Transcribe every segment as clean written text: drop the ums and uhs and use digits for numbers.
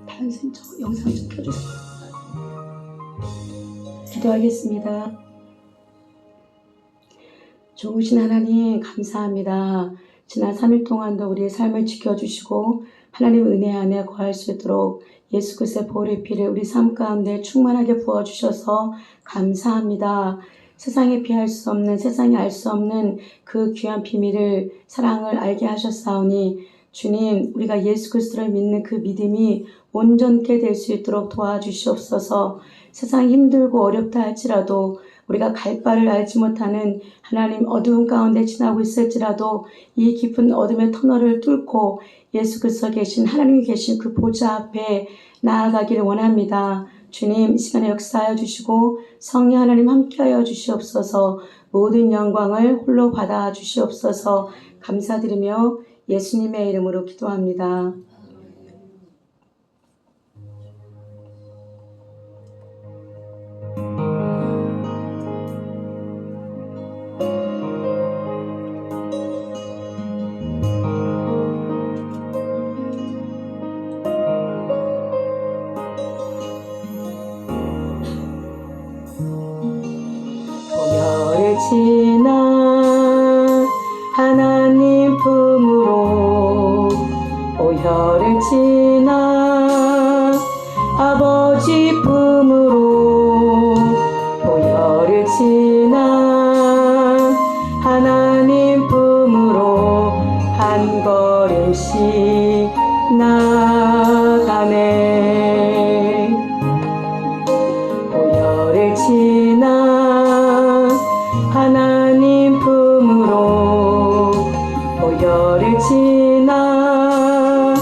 다른 영상 좀 켜주세요. 기도하겠습니다. 좋으신 하나님 감사합니다. 지난 3일 동안도 우리의 삶을 지켜주시고 하나님 은혜 안에 거할 수 있도록 예수 그리스도의 보혈의 피를 우리 삶 가운데 충만하게 부어주셔서 감사합니다. 세상에 비할 수 없는, 세상이 알 수 없는 그 귀한 비밀을, 사랑을 알게 하셨사오니 주님, 우리가 예수 그리스도를 믿는 그 믿음이 온전케 될 수 있도록 도와주시옵소서. 세상이 힘들고 어렵다 할지라도 우리가 갈 바를 알지 못하는 하나님 어두운 가운데 지나고 있을지라도 이 깊은 어둠의 터널을 뚫고 예수 그리스도 계신 하나님이 계신 그 보좌 앞에 나아가기를 원합니다. 주님, 이 시간에 역사하여 주시고 성령 하나님 함께하여 주시옵소서. 모든 영광을 홀로 받아 주시옵소서. 감사드리며 예수님의 이름으로 기도합니다. 보혈을 지나 하나님 품으로, 보혈을 지나 아버지 품으로, 보혈을 지나 하나님 품으로 한 걸음씩 나가네. 보혈을 지나 하나님 품으로, 보혈을 지나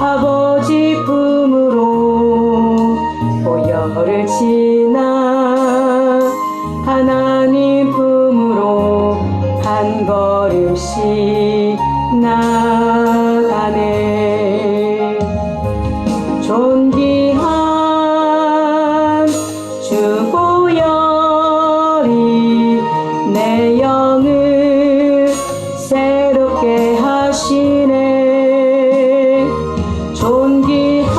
아버지 품으로, 보혈을 지나 하나님 품으로 한 걸음씩 나가네. 존귀한 주 보혈이 내 영을 새롭게 하시네. 존귀한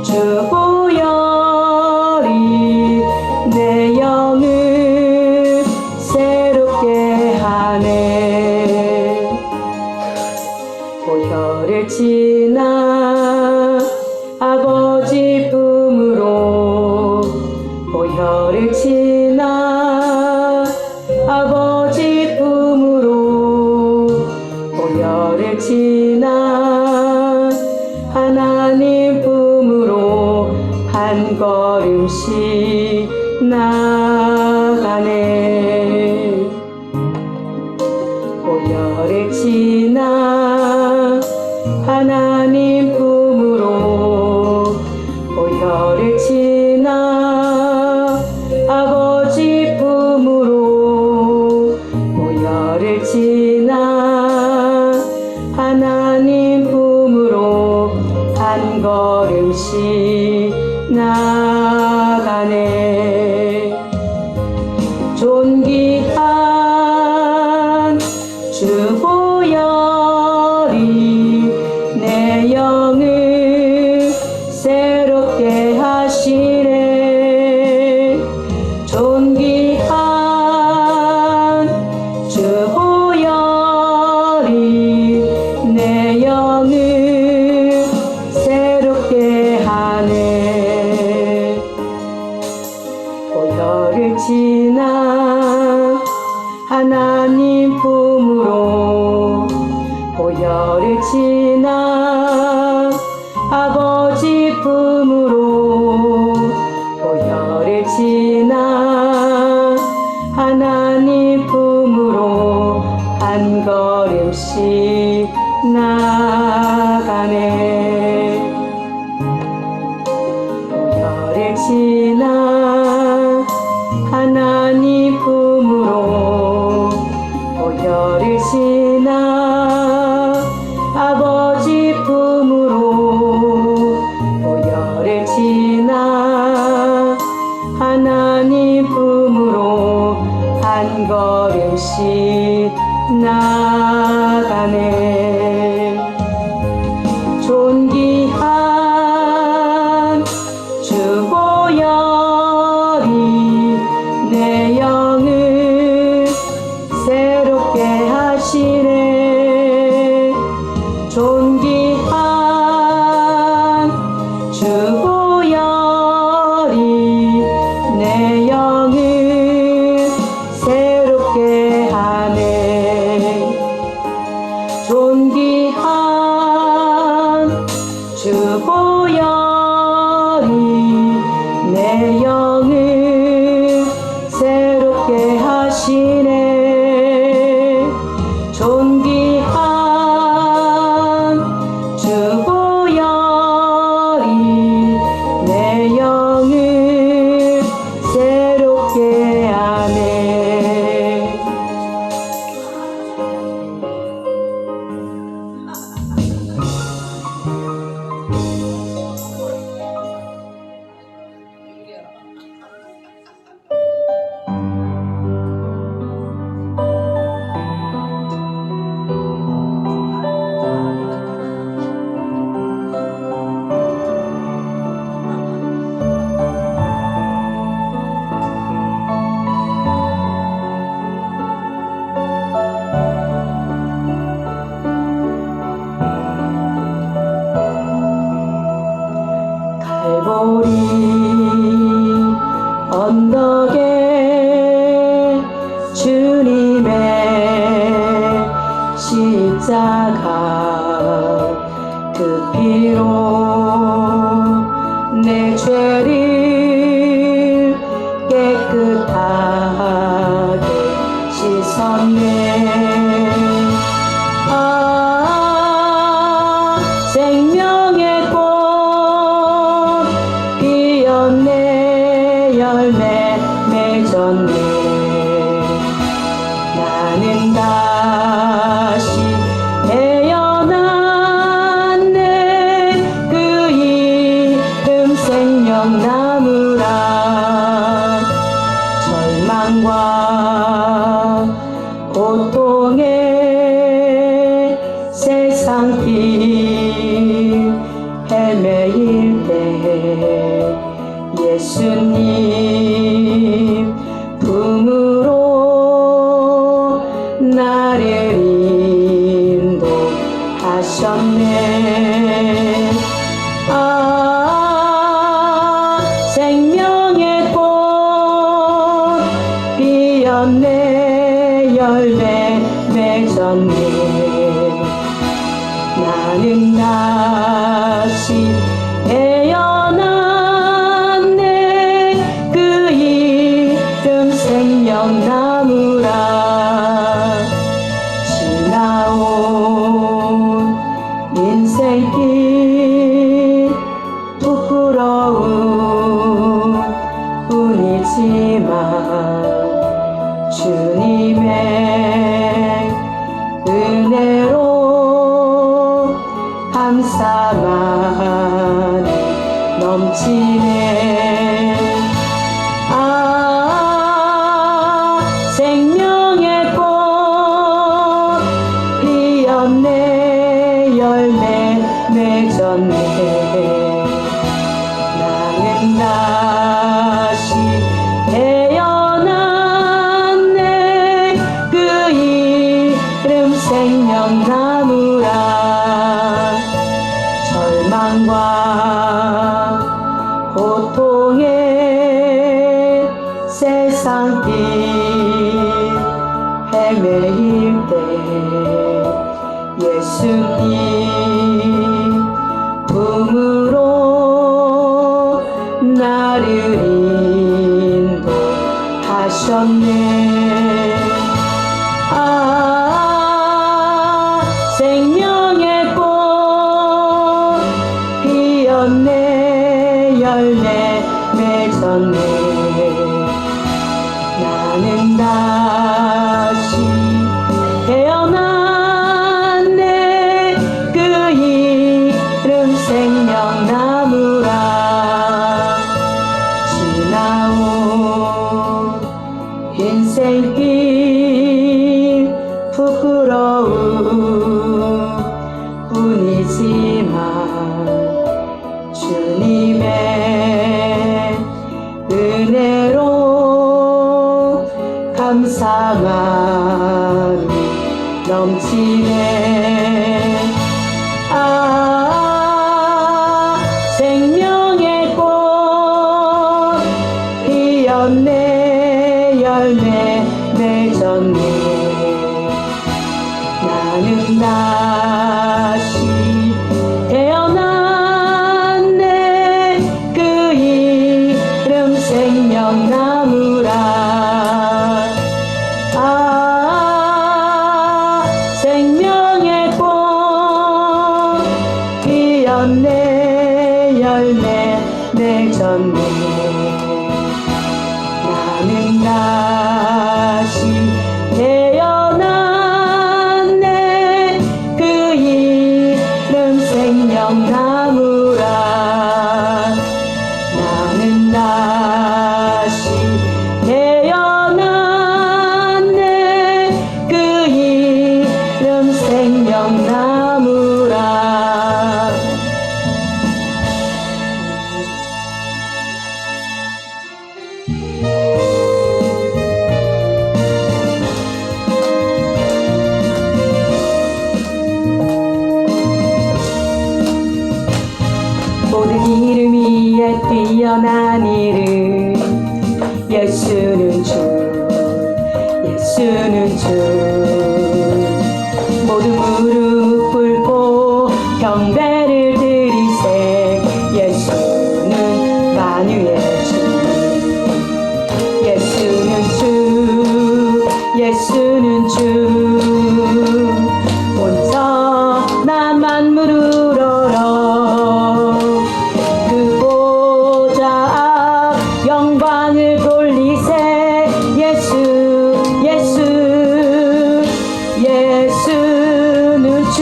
주 보혈이 내 영을 새롭게 하네. 보혈을 지나 아버지 품으로, 보혈을 지나 아버지 품으로, 보혈을 지나 하나님 품으로 한 걸음씩 나가네. 보혈을 지나 하나님 품으로, 보혈을 지나 아버지 품으로, 보혈을 지나 하나님 품으로 한 걸음씩 나가네. 존귀한 주 보혈이 내 영을 새롭게 하시네. 존귀한 주 보혈이 내 영을 새롭게 하네. 존귀한 주 보혈이 내 영을 새롭게 하시네. 존귀한 주 보혈이 내 영을 새롭게 하네. 갈보리 언덕에 주님의 십자가 그 피로 내 죄를 깨끗하게 씻었네. 아, 생명의 꽃 피었네. 열매 맺었네. 나는 다시 태어났네. 그 이름 생명나무라. 절망과 고통의 세상길 헤매일 때 예수님 품으로 나를 인도하셨네. 아, 생명의 꽃 피었네. 열매 맺었네. 나는 다시 태어났네. 그 이름 생명나무라. 지나온 인생길 부끄러운 뿐이지만 주님의 은혜로 감사만 넘치네. 아, 생명의 꽃 피었네. 열매 맺었네. 나는 다시 태어났네. 그 이름 생명나무라. 절망과 고통의 세상길 헤매일 때 예수님 품으로 나를 인도하셨네. 아, 생명의 꽃 피었네. 열매 맺었네. 나는 다시 태어났네. 그 이름 생명나무라. 지나온 인생길 부끄러운 뿐이지만 감사만 넘치네. 생명의 꽃 피었네. 열매 맺었네. 나는 다시 태어났네. 그 이름 생명나무라. 생명의 꽃 피었네. 열매 맺었네. 나는 다시 태어났네. 그 이름 생명나무라. 나는 다시 태어났네. 그 이름 생명나무라. 모든 이름 위에 뛰어난 이름 예수는 주. 예수는 주. 모든 무릎 꿇고 경배를 드리세. 예수는 만유의 주. 예수는 주. 예수는 주. 온전한 만물 우러러 그 보좌 앞 영광을 돌리세. 예수 예수 예수는 주.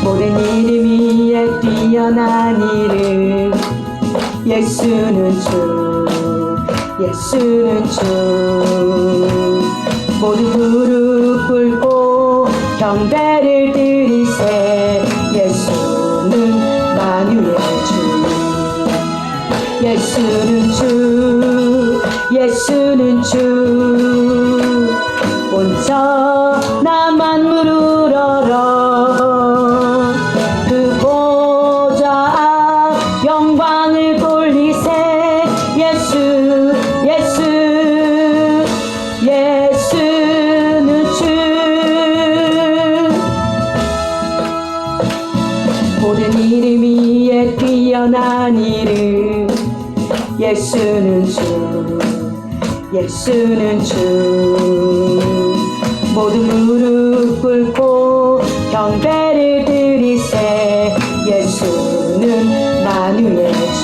모든 이름 위에 뛰어난 이름 예수는 주. 예수는 주. 모두 무릎 꿇고 경배를 드리세. 예수는 만유의 주. 예수는 주. 예수는 주. 온전한 만물 우러러 그 보좌 앞 영광을 돌리세. 예수 예수 예수는 주. 모든 이름 위에 뛰어난 이름 예수는 주. 예수는 주. 모든 무릎 꿇고 경배를 드리세. 예수는 만유의 주.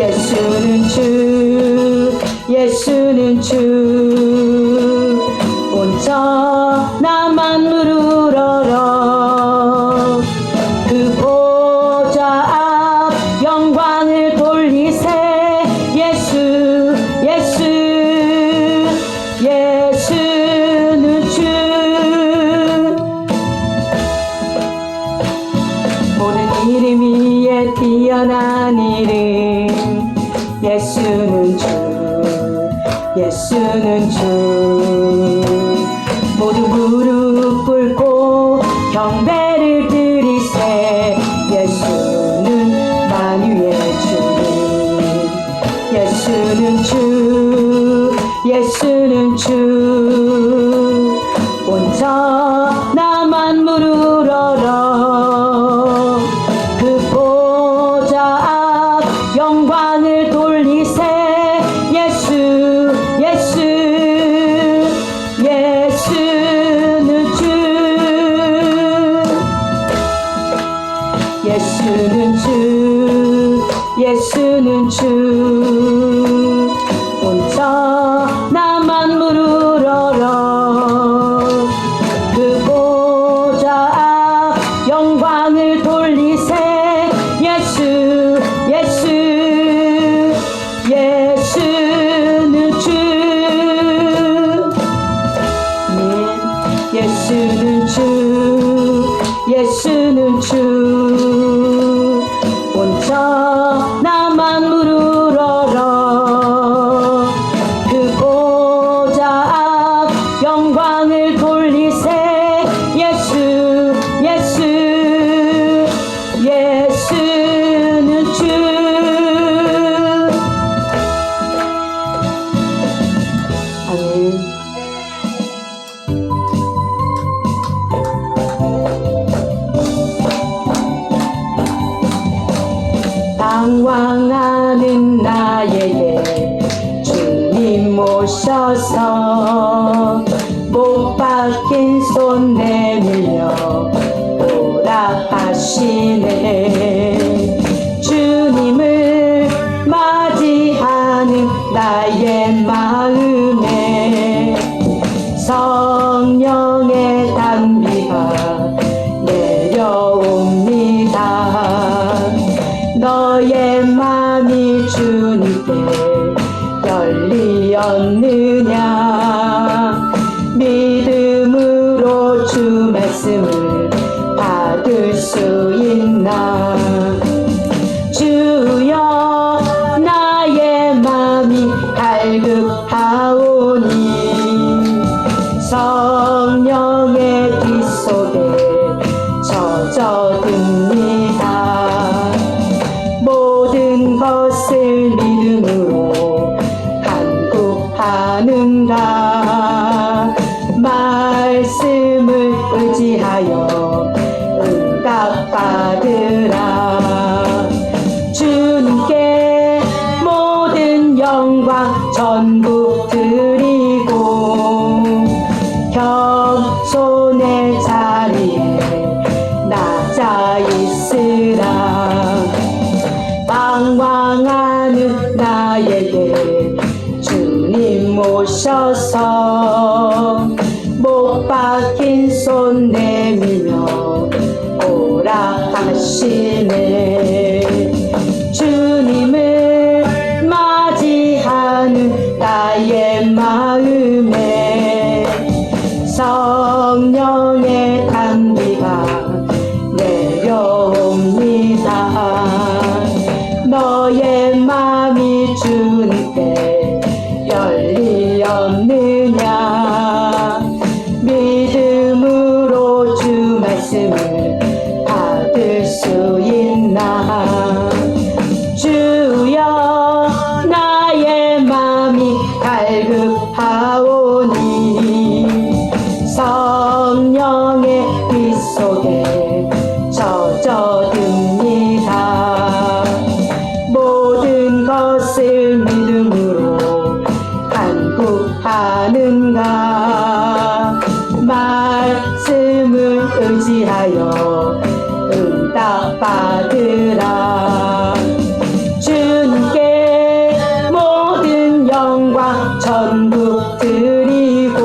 예수는 주. 예수는 주. 온전한 만물 우러러 그 보좌 앞 영광을 돌리세. 예수 예수 예수는 주. 모든 이름 위에 뛰어난 이름 예수는 주. 예수는 주. 모두 무릎 꿇고 경배를 드리세. 예수는 만유의 주. 예수는 주. 예수는 주. 온전한 만물 우러러 그 보좌 앞 영광을 돌리세. 예수 예수 예수는 주. 예수는 주. 예수는 주. 온전한 만물 우러러 그 보좌 앞 영광을 돌리세. 예수 예수 예수는 주. 예수는 주. 예수는 주. 온전한 만물 손 내밀며 오라 하시네. 주님을 맞이하는 나의 마음에 성령의 단비가 내려옵니다. 너의 마음이 주님께 열리었느냐. 믿음으로 주 말씀을 받을 수 있나. 주여 나의 마음이 갈급하오니 성령의 빛 속에 젖어듭니다. 모든 것을 믿음으로 간구하는가. 말씀을 의지하여 응답받으라. 주님께 모든 영광 전부 드리고 겸손의 자리에 낮아 있으라. 방황하는 나에게 주님 오셔서 못 박힌 손 내밀며 오라 하시네. 주님을 맞이하는 나의 마음에 성령의 단비가 내려옵니다. 너의 마음이 주님께 열리었느냐. 믿음으로 주 말씀을 받을 수 있나. 주여 나의 마음이 갈급하오니 성령의 빛 속에 젖어듭니다. 모든 것을 믿음으로 간구하는가. 말씀을 의지하여 응답받으라. 주님께 모든 영광 전부 드리고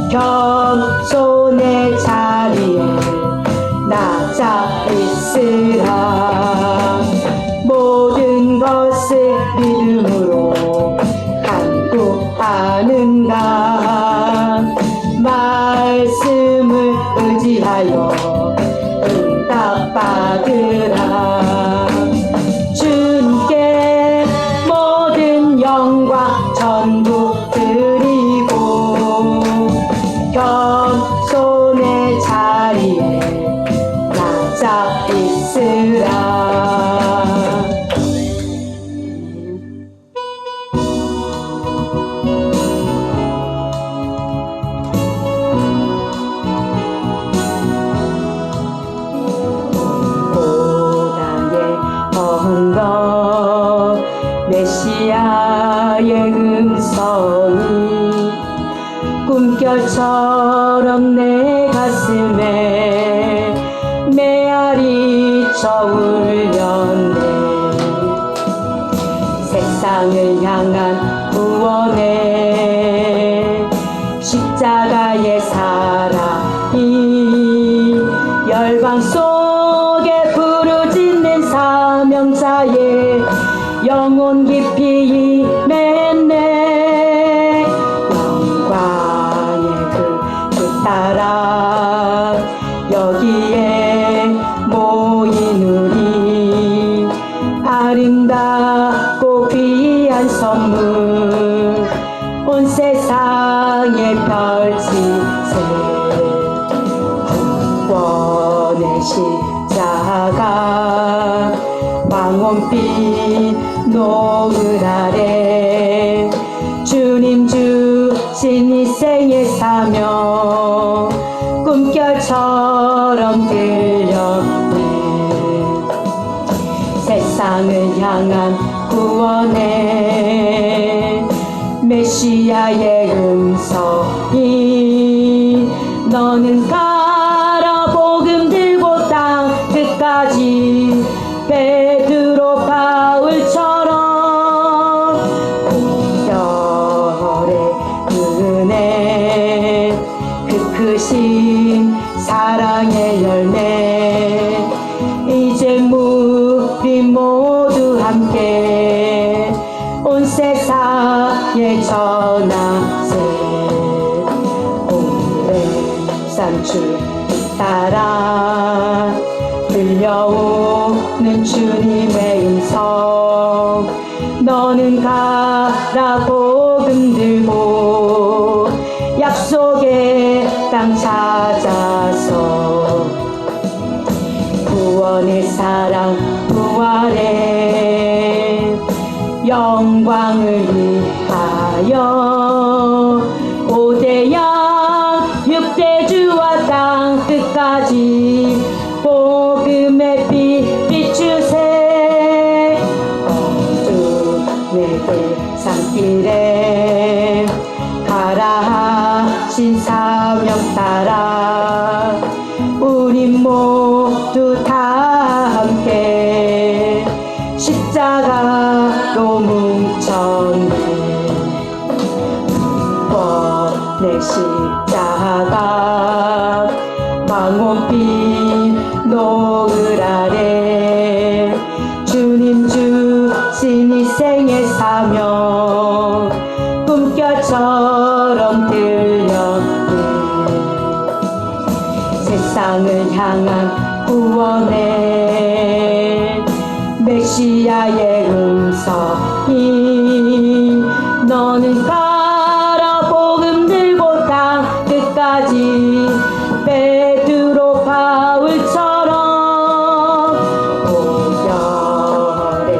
겸손의 자리에 낮아 있으라. 모든 것을 믿음으로 간구하는가. 말씀을 의지하여 응답받으라. 주님께 모든 영광 전부 드리고 겸손의 자리에 낮아 있으라. 언덕 메시아의 음성이 꿈결처럼 내 가슴에 메아리쳐 울렸네. 세상을 향한 구원의 십자가의 사랑이 열방 속에 부르짖는 사명자의 영혼 깊이 임했네. 영광의 그 따라 여기에 모인 우리 아름답고 귀한 선물 온 세상에 펼치세. 구원의 십자가 황혼빛 노을 아래 주님 주신 인생의 사명 꿈결처럼 들렸네. 세상을 향한 구원의 메시아의 음성이 너는 가라 복음 들고 땅 끝까지 베드로 바울처럼 공별의 은혜 그 크신 사랑의 열매 이제 우리 모두 함께 온 세상에 전하세 오늘의 산출 따라 들려오는 주님의 음성 너는 가라 복음 들고 약속의 땅 찾아서 구원의 사랑 부활의 영광을 위하여 5대양 6대주와 땅 끝까지 복음의 빛 비추세 어둠의 산길에 가라 하신 사명 따라 우리 모두 다 함께 십자가로 뭉쳤네 번의 십자가 황혼빛 노을 아래 주님 주신 이 생의 사명 꿈결처럼 들려네 세상을 향한 구원의 메시아의 음성이 너는 가라 복음 들고 땅 끝까지 베드로 바울처럼 오별의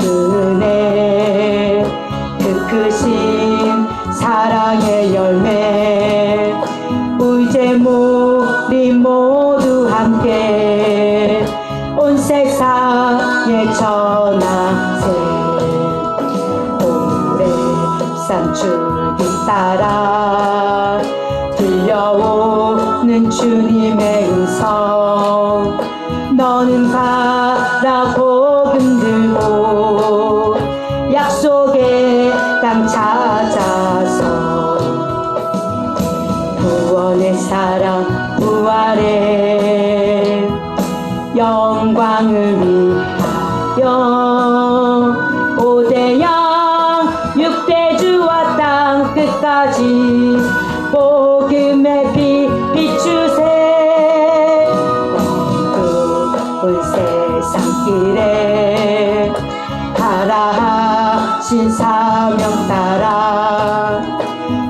은혜 그 크신 사랑의 열매 이제 우리 모두 함께 온 세상에 전하세 오래 산줄기 따라 들려오는 주님의 음성 너는 가라 복음 들고 약속의 땅 찾아서 구원의 사랑 부활의 영광을 위하여 5대양 6대주와 땅 끝까지 복음의 빛 비추세 어두운 세상 길에 가라 하신 사명 따라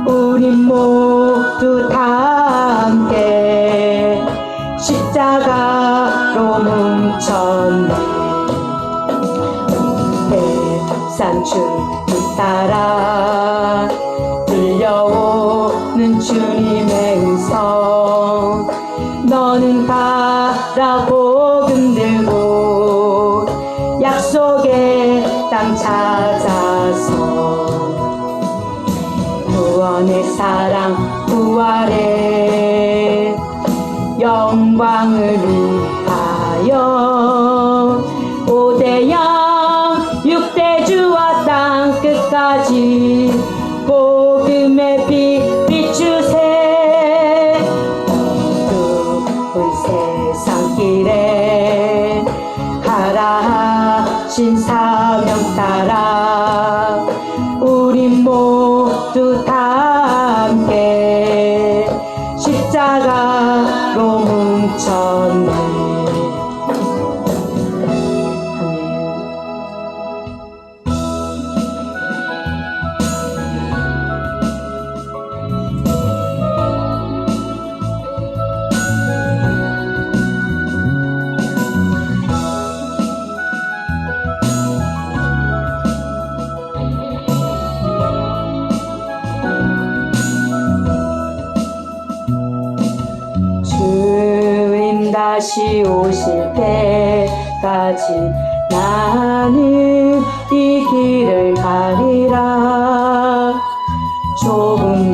우리 모두 다 함께 십자가로 뭉쳤네 산줄기 따라 들려오는 주님의 음성 너는 가라 복음 들고 약속의 땅 찾아서 구원의 사랑 부활의 영광을 위하여 5대양 6대주와 땅 끝까지 복음의 빛 비추세 어두운 세상 길에 가라 하신 사명 따라 우리 모두 다 함께 십자가로 뭉쳤네 다시 오실 때까지 나는 이 길을 가리라 좁은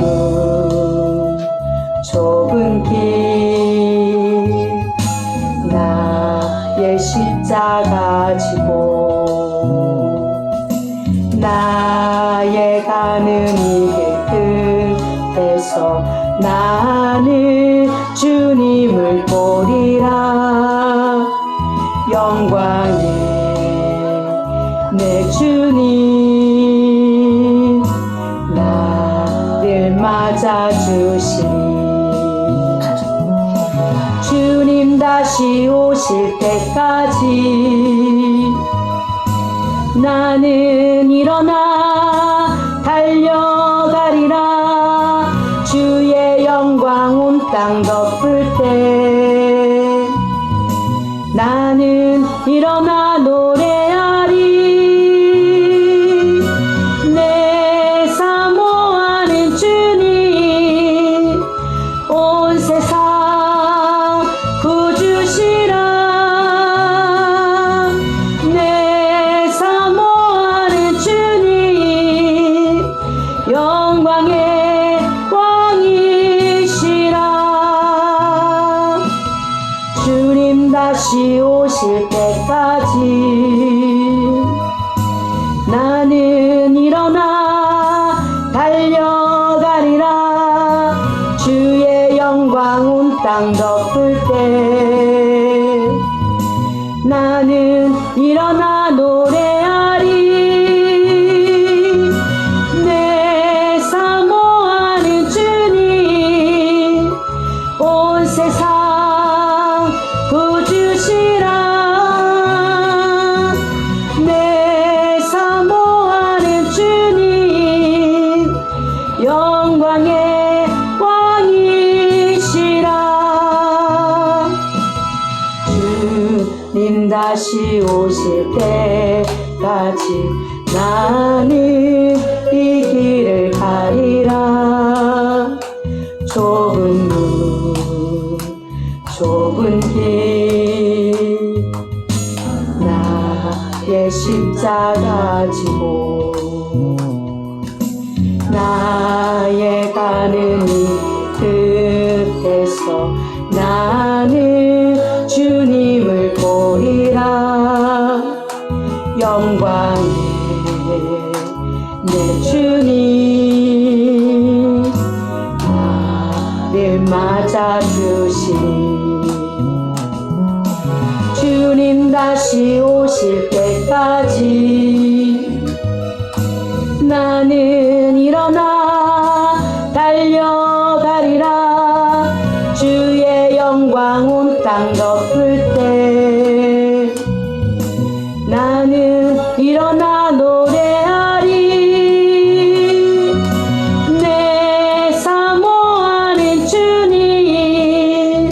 좁은 길 나의 십자가 지고 나의 가는 이 길 끝에서 나는 주님을 보리라. 영광의 내 주님 나를 맞아주시니 주님 다시 오실 때까지 나는 일어나 달려가리라. 주의 영광 온 땅 덮을 때 나는 일어나 노래하리. 내 사모하는 주님 온 세상 구주시라. 내 사모하는 주님 영광의 왕이시라. 주님 다시 오실 때까지 나는 일어나 달려가리라. 주의 영광 온 땅 덮을 때 나는 일어나 노래하리. 내 사모하는 주님 온 세상 구주시라. 내 사모하는 주님 영광의 왕이시라. 주님 다시 오실 때까지 나는 이 길을 가리라. 좁은 문 좁은 길 나의 십자가 지고 나의 가는 이 끝에서 나는 주님을 보리라. 영광의 내 주님 나를 맞아주시니 주님 다시 오실 때까지 나는 일어나 달려가리라. 주의 영광 온 땅 덮을 때 나는 일어나 노래하리. 내 사모하는 주님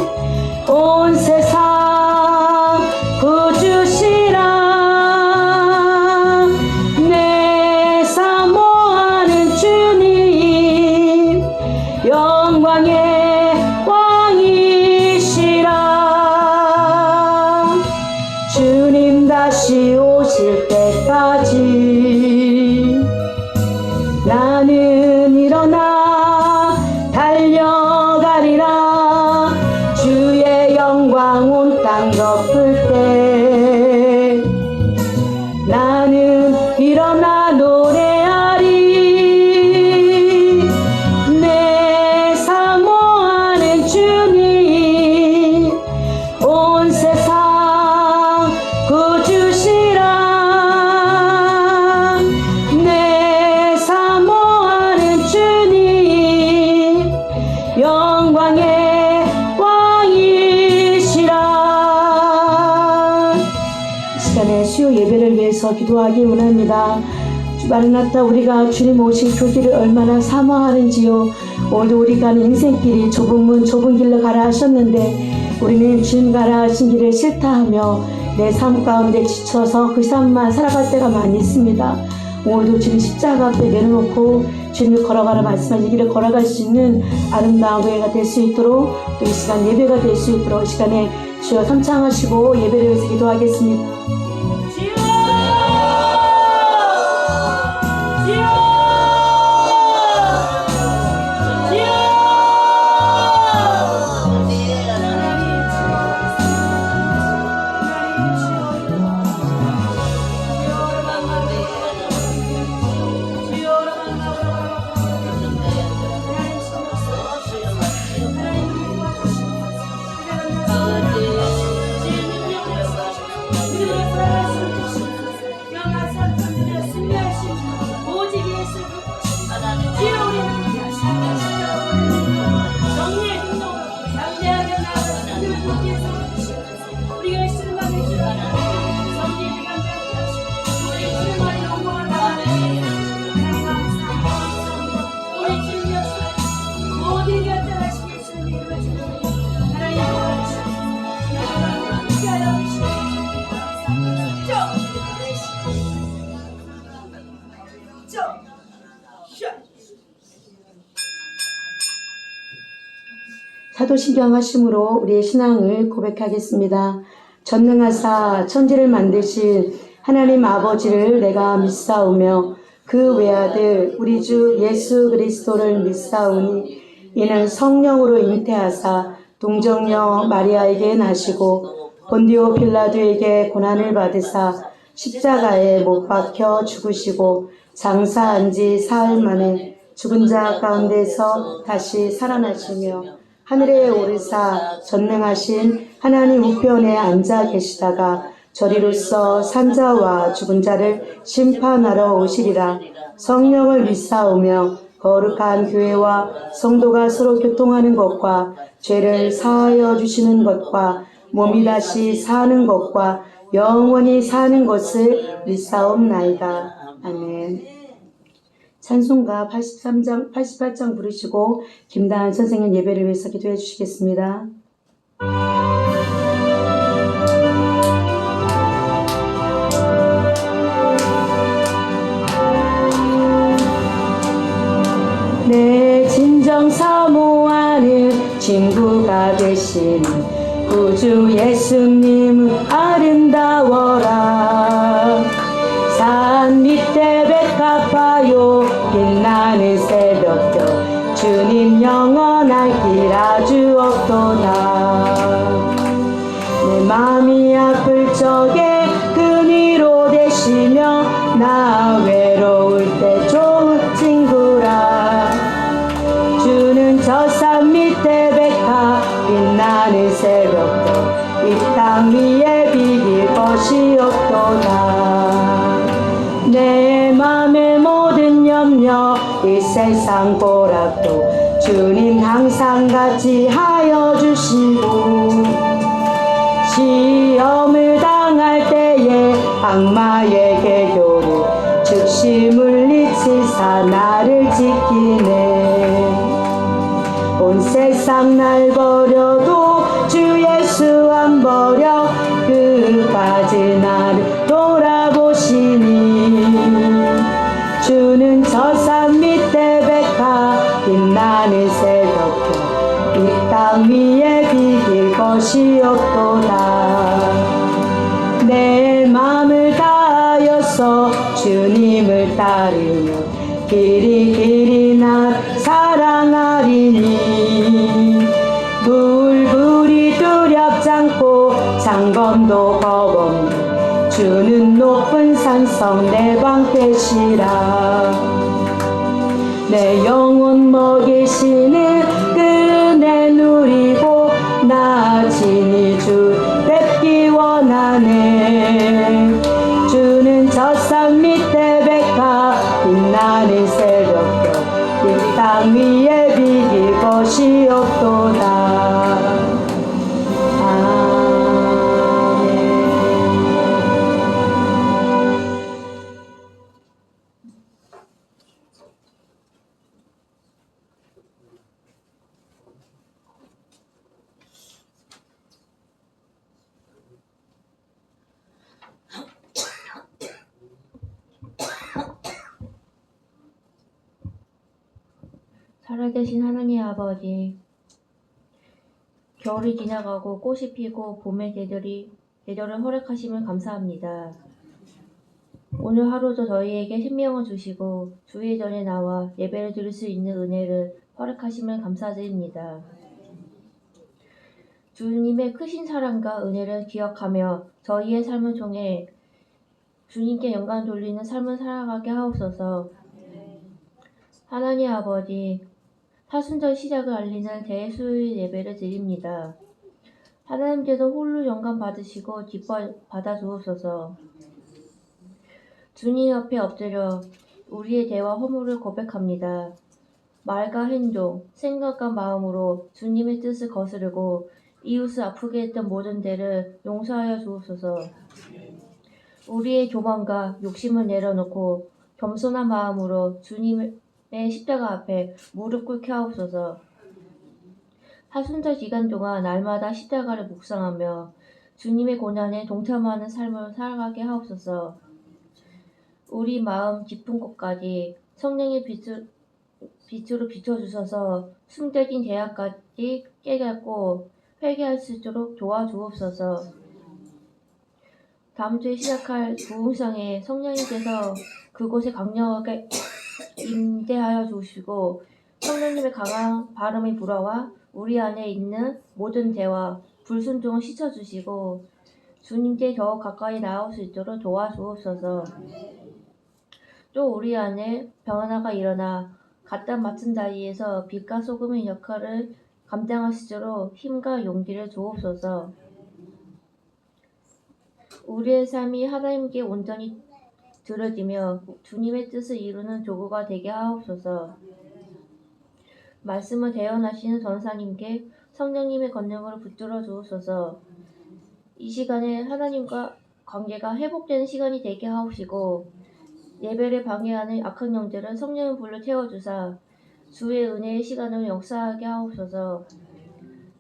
온 세상 구주시라. 내 사모하는 주님 영광의 왕이시라. 주님 다시 오실 때까지 나는 일어나 달려가리라. 주의 영광 온 땅 덮을 때 나는 일어나 노래하리. 내 사모하는 주님 온 세상 구주시라. 내 사모하는 주님 영광의 왕이시라. 이 시간에 수요 예배를 위해서 기도하기 원합니다. 마라나타 우리가 주님 오신 그 길을 얼마나 사모하는지요. 오늘도 우리가 가는 인생길이 좁은 문 좁은 길로 가라 하셨는데 우리는 주님 가라 하신 길을 싫다하며 내 삶 가운데 지쳐서 그 삶만 살아갈 때가 많이 있습니다. 오늘도 주님 십자가 앞에 내려놓고 주님을 걸어가라 말씀하신 길을 걸어갈 수 있는 아름다운 교회가 될 수 있도록 또 이 시간 예배가 될 수 있도록 이 시간에 주여 삼창하시고 예배를 위해서 기도하겠습니다. 사도신경 하심으로 우리의 신앙을 고백하겠습니다. 전능하사 천지를 만드신 하나님 아버지를 내가 믿사오며 그 외아들 우리 주 예수 그리스도를 믿사오니 이는 성령으로 잉태하사 동정녀 마리아에게 나시고 본디오 빌라도에게 고난을 받으사 십자가에 못 박혀 죽으시고 장사한 지 사흘 만에 죽은 자 가운데서 다시 살아나시며 하늘에 오르사 전능하신 하나님 우편에 앉아 계시다가 저리로서 산자와 죽은 자를 심판하러 오시리라. 성령을 믿사오며 거룩한 교회와 성도가 서로 교통하는 것과 죄를 사하여 주시는 것과 몸이 다시 사는 것과 영원히 사는 것을 믿사옵나이다. 아멘. 찬송가 88장 부르시고 김다한 선생님 예배를 위해서 기도해 주시겠습니다. 내 진정 사모하는 친구가 되신 구주 예수님 아름다워라. 산 밑에 백합화요 빛나는 새벽별 주님 영원한 길 아주 없도다. 내 맘이 아플 적에 근위로 되시며 나 외로울 때 좋은 친구라. 주는 저 산 밑에 백합 빛나는 새벽별 이 땅 위에 비길 것이 없도다. 내 맘의 모든 염려 이 세상 고락도 주님 항상 같이 하여 주시고 시험을 당할 때에 악마의 계교를 즉시 물리치사 나를 지키네. 온 세상 날 버려도 주 예수 안 버려 끝까지 나를 돌아보시니 주는 저 산 밑에 백합 빛나는 새벽별 이 땅 위에 비길 것이 없도다. 내 맘을 다하여서 주님을 따르며 길이 날 사랑하리니 물불이 두렵지 않고 장검도 겁없는 주는 높은 산성 내 방패시라. 내 영혼 먹이시는 그네 누리고 나 친히 주 뵙기 원하네. 주는 저 산 밑에 백합 빛나는 새벽별 이 땅 위에 비길 것이 없도다. 살아계신 하나님 아버지, 겨울이 지나가고 꽃이 피고 봄의 계절을 허락하심을 감사합니다. 오늘 하루도 저희에게 생명을 주시고 주의 전에 나와 예배를 드릴 수 있는 은혜를 허락하심을 감사드립니다. 주님의 크신 사랑과 은혜를 기억하며 저희의 삶을 통해 주님께 영광 돌리는 삶을 살아가게 하옵소서. 하나님 아버지, 사순절 시작을 알리는 대수일 예배를 드립니다. 하나님께서 홀로 영광 받으시고 기뻐 받아 주옵소서. 주님 앞에 엎드려 우리의 대화 허물을 고백합니다. 말과 행동, 생각과 마음으로 주님의 뜻을 거스르고 이웃을 아프게 했던 모든 죄를 용서하여 주옵소서. 우리의 교만과 욕심을 내려놓고 겸손한 마음으로 주님의 십자가 앞에 무릎 꿇게 하옵소서. 사순절 기간 동안 날마다 십자가를 묵상하며 주님의 고난에 동참하는 삶을 살아가게 하옵소서. 우리 마음 깊은 곳까지 성령의 빛으로 비춰주셔서 숨겨진 깨닫고 회개할 수 있도록 도와주옵소서. 다음 주에 시작할 부흥상에 성령님께서 그곳에 강력하게 임재하여 주시고 성령님의 강한 발음이 불어와 우리 안에 있는 모든 죄와 불순종을 씻어주시고 주님께 더욱 가까이 나올 수 있도록 도와주옵소서. 또 우리 안에 변화가 일어나 갖다 맞춘 자리에서 빛과 소금의 역할을 감당할 수 있도록 힘과 용기를 주옵소서. 우리의 삶이 하나님께 온전히 들어지며 주님의 뜻을 이루는 도구가 되게 하옵소서. 말씀을 대언하시는 전사님께 성령님의 권능으로 붙들어 주옵소서. 이 시간에 하나님과 관계가 회복되는 시간이 되게 하옵시고 예배를 방해하는 악한 영들을 성령의 불로 태워주사 주의 은혜의 시간을 역사하게 하옵소서.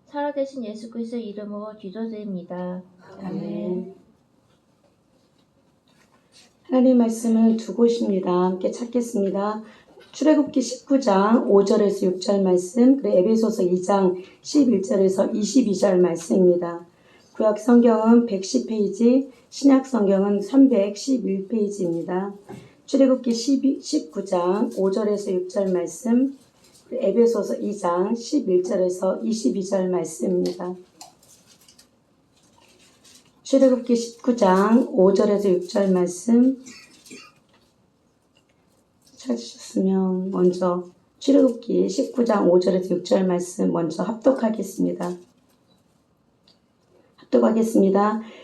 살아계신 예수 그리스도의 이름으로 기도드립니다. 아멘. 하나님 말씀을 두 곳입니다. 함께 찾겠습니다. 출애굽기 19장 5절에서 6절 말씀, 그리고 에베소서 2장 11절에서 22절 말씀입니다. 구약 성경은 110페이지, 신약 성경은 311페이지입니다. 출애굽기 19장 5절에서 6절 말씀, 에베소서 2장 11절에서 22절 말씀입니다. 출애굽기 19장 5절에서 6절 말씀 찾으셨으면 먼저 출애굽기 19장 5절에서 6절 말씀 먼저 합독하겠습니다.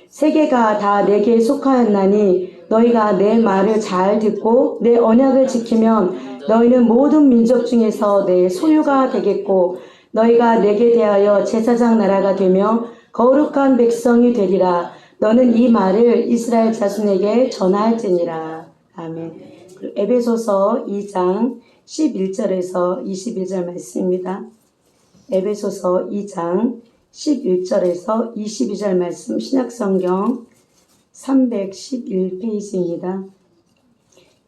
세계가 다 내게 속하였나니 너희가 내 말을 잘 듣고 내 언약을 지키면 너희는 모든 민족 중에서 내 소유가 되겠고 너희가 내게 대하여 제사장 나라가 되며 거룩한 백성이 되리라. 너는 이 말을 이스라엘 자손에게 전할지니라. 아멘. 에베소서 2장 11절에서 21절 말씀입니다. 에베소서 2장 11절에서 22절 말씀, 신약성경 311페이지입니다.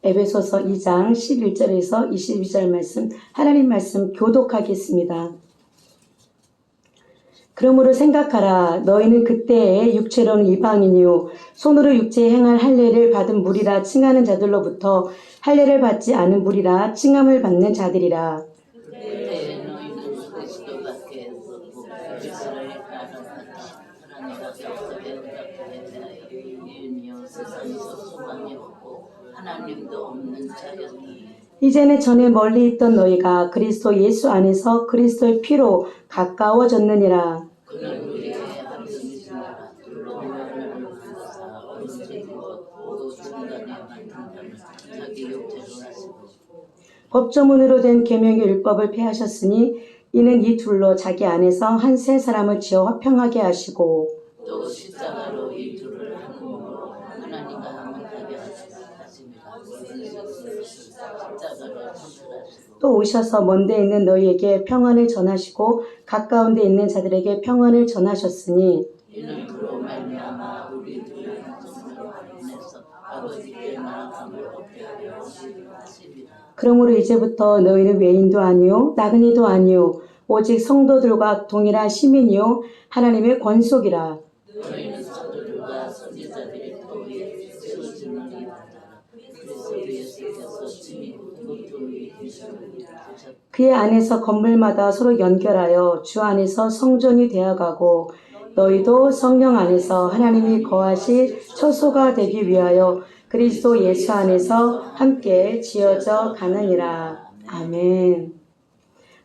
에베소서 2장 11절에서 22절 말씀, 하나님 말씀 교독하겠습니다. 그러므로 생각하라. 너희는 그때의 육체로는 이방인이요 손으로 육체에 행할 할례를 받은 무리라 칭하는 자들로부터 할례를 받지 않은 무리라 칭함을 받는 자들이라. 그때 너희는 그리스도 밖에서 이스라엘 나라같이 하나님과 약속에 대하여 이은이요 세상에서 소망이 없고 하나님도 없는 자였니. 이제는 전에 멀리 있던 너희가 그리스도 예수 안에서 그리스도의 피로 가까워졌느니라. 그는 우리의 하나님이시라. 둘로 하나님을 만나사 어느 죄도 모두 중간에 만든다는 자기 육체로 하시고 법조문으로 된 계명의 율법을 폐하셨으니 이는 이 둘로 자기 안에서 한 세 사람을 지어 화평하게 하시고 또 십자가로 이 둘을 한 몸으로 하나님과 화목하게 하십니다. 십자가로 창출하시고 또 오셔서 먼 데 있는 너희에게 평안을 전하시고 가까운 데 있는 자들에게 평안을 전하셨으니 이는 그로 말미암아 우리 둘의 말씀으로 인해서 아버지께 나아감을 얻게 하려 하시리라. 그러므로 이제부터 너희는 외인도 아니요 나그네도 아니요 오직 성도들과 동일한 시민이요 하나님의 권속이라. 너희는 사도들과 선지자들이 도에 세워지는 이마다 그리스도 예수께서 친히 모두의 기준을 두셨다. 그의 안에서 건물마다 서로 연결하여 주 안에서 성전이 되어가고 너희도 성령 안에서 하나님이 거하실 처소가 되기 위하여 그리스도 예수 안에서 함께 지어져 가느니라. 아멘.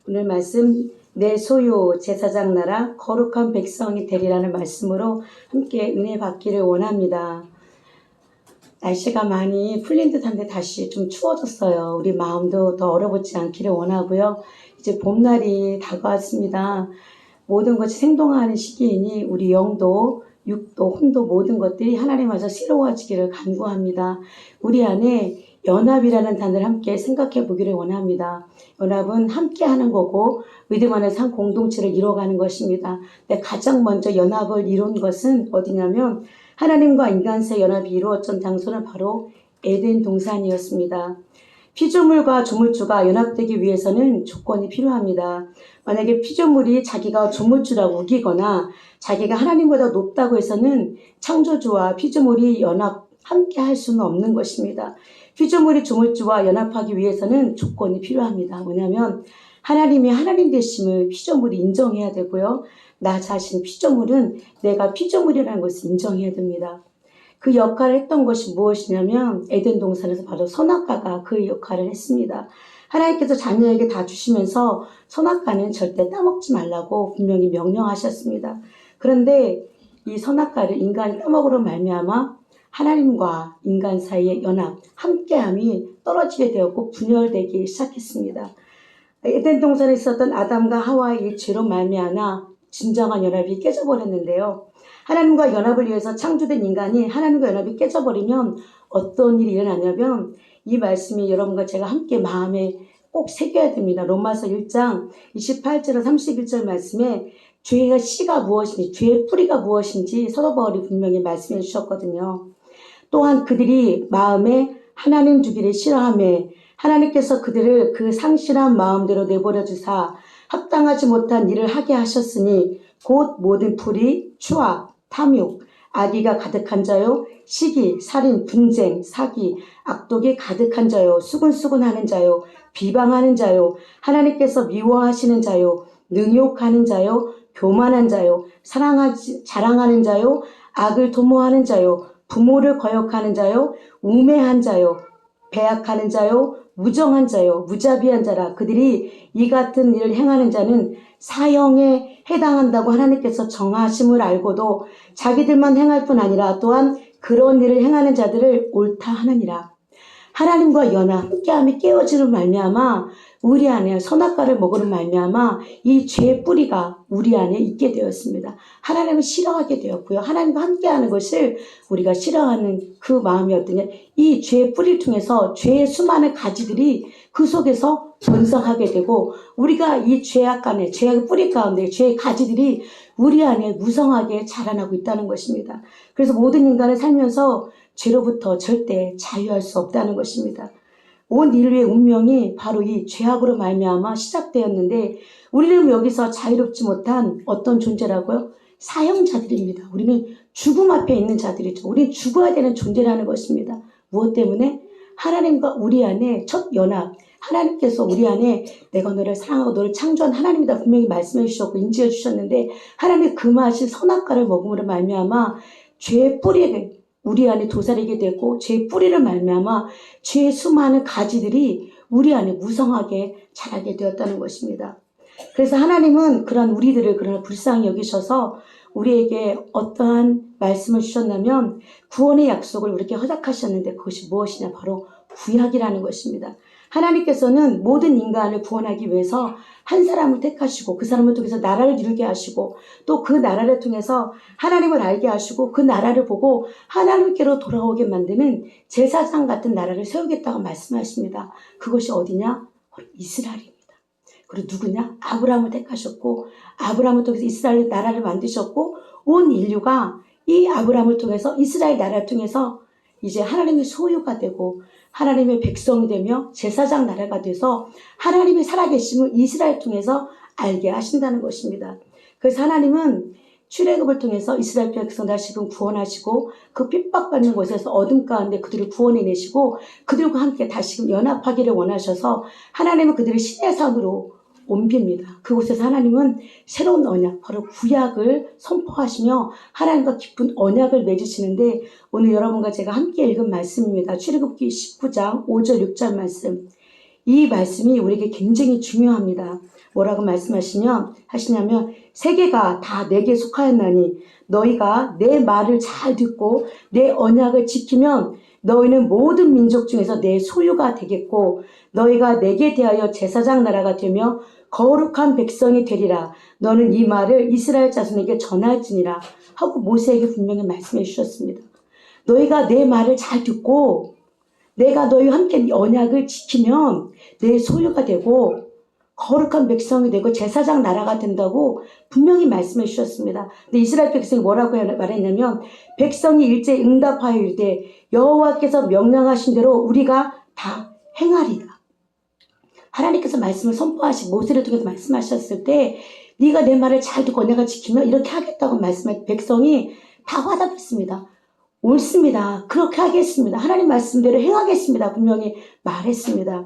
오늘 말씀 내 소유 제사장 나라 거룩한 백성이 되리라는 말씀으로 함께 은혜 받기를 원합니다. 날씨가 많이 풀린 듯한데 다시 좀 추워졌어요. 우리 마음도 더 얼어붙지 않기를 원하고요. 이제 봄날이 다가왔습니다. 모든 것이 생동하는 시기이니 우리 영도 육도 혼도 모든 것들이 하나님 안에서 새로워지기를 간구합니다. 우리 안에 연합이라는 단어를 함께 생각해 보기를 원합니다. 연합은 함께 하는 거고 믿음 안에서 한 공동체를 이뤄가는 것입니다. 근데 가장 먼저 연합을 이룬 것은 어디냐면 하나님과 인간 사이 연합이 이루어졌던 장소는 바로 에덴 동산이었습니다. 피조물과 조물주가 연합되기 위해서는 조건이 필요합니다. 만약에 피조물이 자기가 조물주라고 우기거나 자기가 하나님보다 높다고 해서는 창조주와 피조물이 함께 할 수는 없는 것입니다. 피조물이 조물주와 연합하기 위해서는 조건이 필요합니다. 뭐냐면 하나님이 하나님 되심을 피조물이 인정해야 되고요. 나 자신 피조물은 내가 피조물이라는 것을 인정해야 됩니다. 그 역할을 했던 것이 무엇이냐면 에덴 동산에서 바로 선악과가 그 역할을 했습니다. 하나님께서 자녀에게 다 주시면서 선악과는 절대 따먹지 말라고 분명히 명령하셨습니다. 그런데 이 선악과를 인간이 따먹으로 말미암아 하나님과 인간 사이의 연합, 함께함이 떨어지게 되었고 분열되기 시작했습니다. 에덴 동산에 있었던 아담과 하와의 이 죄로 말미암아 진정한 연합이 깨져버렸는데요. 하나님과 연합을 위해서 창조된 인간이 하나님과 연합이 깨져버리면 어떤 일이 일어나냐면 이 말씀이 여러분과 제가 함께 마음에 꼭 새겨야 됩니다. 로마서 1장 28절에서 31절 말씀에 죄의 씨가 무엇인지, 죄의 뿌리가 무엇인지 사도 바울이 분명히 말씀해 주셨거든요. 또한 그들이 마음에 하나님 주기를 싫어하며 하나님께서 그들을 그 상실한 마음대로 내버려 주사 합당하지 못한 일을 하게 하셨으니 곧 모든 불의, 추악, 탐욕, 악의가 가득한 자요, 시기, 살인, 분쟁, 사기, 악독이 가득한 자요, 수군수군하는 자요, 비방하는 자요, 하나님께서 미워하시는 자요, 능욕하는 자요, 교만한 자요, 자랑하는 자요, 악을 도모하는 자요, 부모를 거역하는 자요, 우매한 자요, 배약하는 자요, 무정한 자요, 무자비한 자라. 그들이 이 같은 일을 행하는 자는 사형에 해당한다고 하나님께서 정하심을 알고도 자기들만 행할 뿐 아니라 또한 그런 일을 행하는 자들을 옳다 하느니라. 하나님과 연합, 함께함이 깨어지는 말미암아 우리 안에 선악과를 먹으는 말미암아 이 죄의 뿌리가 우리 안에 있게 되었습니다. 하나님을 싫어하게 되었고요. 하나님과 함께하는 것을 우리가 싫어하는 그 마음이 어떠냐. 이 죄의 뿌리를 통해서 죄의 수많은 가지들이 그 속에서 번성하게 되고 우리가 이 죄악 안에 죄의 뿌리 가운데 죄의 가지들이 우리 안에 무성하게 자라나고 있다는 것입니다. 그래서 모든 인간을 살면서 죄로부터 절대 자유할 수 없다는 것입니다. 온 인류의 운명이 바로 이 죄악으로 말미암아 시작되었는데 우리는 여기서 자유롭지 못한 어떤 존재라고요? 사형자들입니다. 우리는 죽음 앞에 있는 자들이죠. 우리는 죽어야 되는 존재라는 것입니다. 무엇 때문에? 하나님과 우리 안에 첫 연합, 하나님께서 우리 안에 내가 너를 사랑하고 너를 창조한 하나님이다 분명히 말씀해 주셨고 인지해 주셨는데 하나님의 금하신 선악과를 먹음으로 말미암아 죄의 뿌리를 우리 안에 도사리게 되고 죄의 뿌리를 말미암아 죄의 수많은 가지들이 우리 안에 무성하게 자라게 되었다는 것입니다. 그래서 하나님은 그런 우리들을 그러나 불쌍히 여기셔서 우리에게 어떠한 말씀을 주셨냐면 구원의 약속을 우리에게 허락하셨는데 그것이 무엇이냐 바로 구약이라는 것입니다. 하나님께서는 모든 인간을 구원하기 위해서 한 사람을 택하시고 그 사람을 통해서 나라를 이루게 하시고 또 그 나라를 통해서 하나님을 알게 하시고 그 나라를 보고 하나님께로 돌아오게 만드는 제사장 같은 나라를 세우겠다고 말씀하십니다. 그것이 어디냐? 바로 이스라엘입니다. 그리고 누구냐? 아브라함을 택하셨고 아브라함을 통해서 이스라엘 나라를 만드셨고 온 인류가 이 아브라함을 통해서 이스라엘 나라를 통해서 이제 하나님의 소유가 되고 하나님의 백성이 되며 제사장 나라가 돼서 하나님의 살아계심을 이스라엘 통해서 알게 하신다는 것입니다. 그래서 하나님은 출애굽을 통해서 이스라엘 백성 다시금 구원하시고 그 핍박받는 곳에서 어둠 가운데 그들을 구원해내시고 그들과 함께 다시금 연합하기를 원하셔서 하나님은 그들을 신의 산으로 옮깁니다. 그곳에서 하나님은 새로운 언약, 바로 구약을 선포하시며 하나님과 깊은 언약을 맺으시는데 오늘 여러분과 제가 함께 읽은 말씀입니다. 출애굽기 19장 5절 6절 말씀. 이 말씀이 우리에게 굉장히 중요합니다. 뭐라고 하시냐면 세계가 다 내게 속하였나니 너희가 내 말을 잘 듣고 내 언약을 지키면 너희는 모든 민족 중에서 내 소유가 되겠고 너희가 내게 대하여 제사장 나라가 되며 거룩한 백성이 되리라. 너는 이 말을 이스라엘 자손에게 전할지니라 하고 모세에게 분명히 말씀해 주셨습니다. 너희가 내 말을 잘 듣고 내가 너희와 함께 언약을 지키면 내 소유가 되고 거룩한 백성이 되고 제사장 나라가 된다고 분명히 말씀해 주셨습니다. 근데 이스라엘 백성이 뭐라고 말했냐면 백성이 일제히 응답하여 이르되 여호와께서 명령하신 대로 우리가 다 행하리라. 하나님께서 말씀을 선포하시고 모세를 통해서 말씀하셨을 때 네가 내 말을 잘 듣고 내가 지키면 이렇게 하겠다고 말씀한 백성이 다 화답했습니다. 옳습니다. 그렇게 하겠습니다. 하나님 말씀대로 행하겠습니다. 분명히 말했습니다.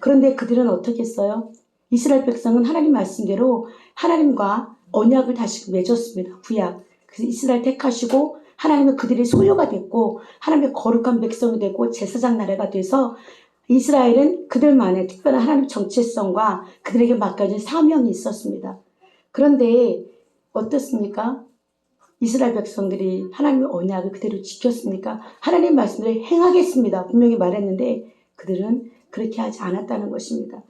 그런데 그들은 어떻게 했어요? 이스라엘 백성은 하나님 말씀대로 하나님과 언약을 다시 맺었습니다. 구약. 그래서 이스라엘 택하시고 하나님은 그들의 소유가 됐고 하나님의 거룩한 백성이 되고 제사장 나라가 돼서 이스라엘은 그들만의 특별한 하나님 정체성과 그들에게 맡겨진 사명이 있었습니다. 그런데 어떻습니까? 이스라엘 백성들이 하나님의 언약을 그대로 지켰습니까? 하나님 말씀대로 행하겠습니다. 분명히 말했는데 그들은 그렇게 하지 않았다는 것입니다.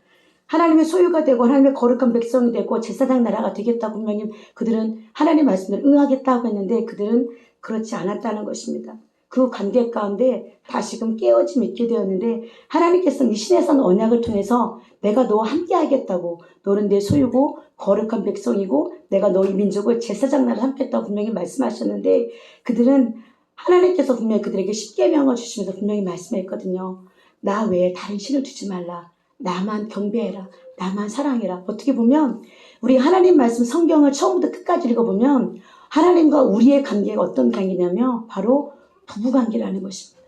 하나님의 소유가 되고 하나님의 거룩한 백성이 되고 제사장 나라가 되겠다고 분명히 그들은 하나님 말씀대로 응하겠다고 했는데 그들은 그렇지 않았다는 것입니다. 그 관계 가운데 다시금 깨어짐이 있게 되었는데 하나님께서는 이 신에선 언약을 통해서 내가 너와 함께 하겠다고 너는 내 소유고 거룩한 백성이고 내가 너희 민족을 제사장 나라를 삼겠다고 분명히 말씀하셨는데 그들은 하나님께서 분명히 그들에게 십계명을 주시면서 분명히 말씀했거든요. 나 외에 다른 신을 두지 말라. 나만 경배해라. 나만 사랑해라. 어떻게 보면 우리 하나님 말씀 성경을 처음부터 끝까지 읽어보면 하나님과 우리의 관계가 어떤 관계냐면 바로 부부관계라는 것입니다.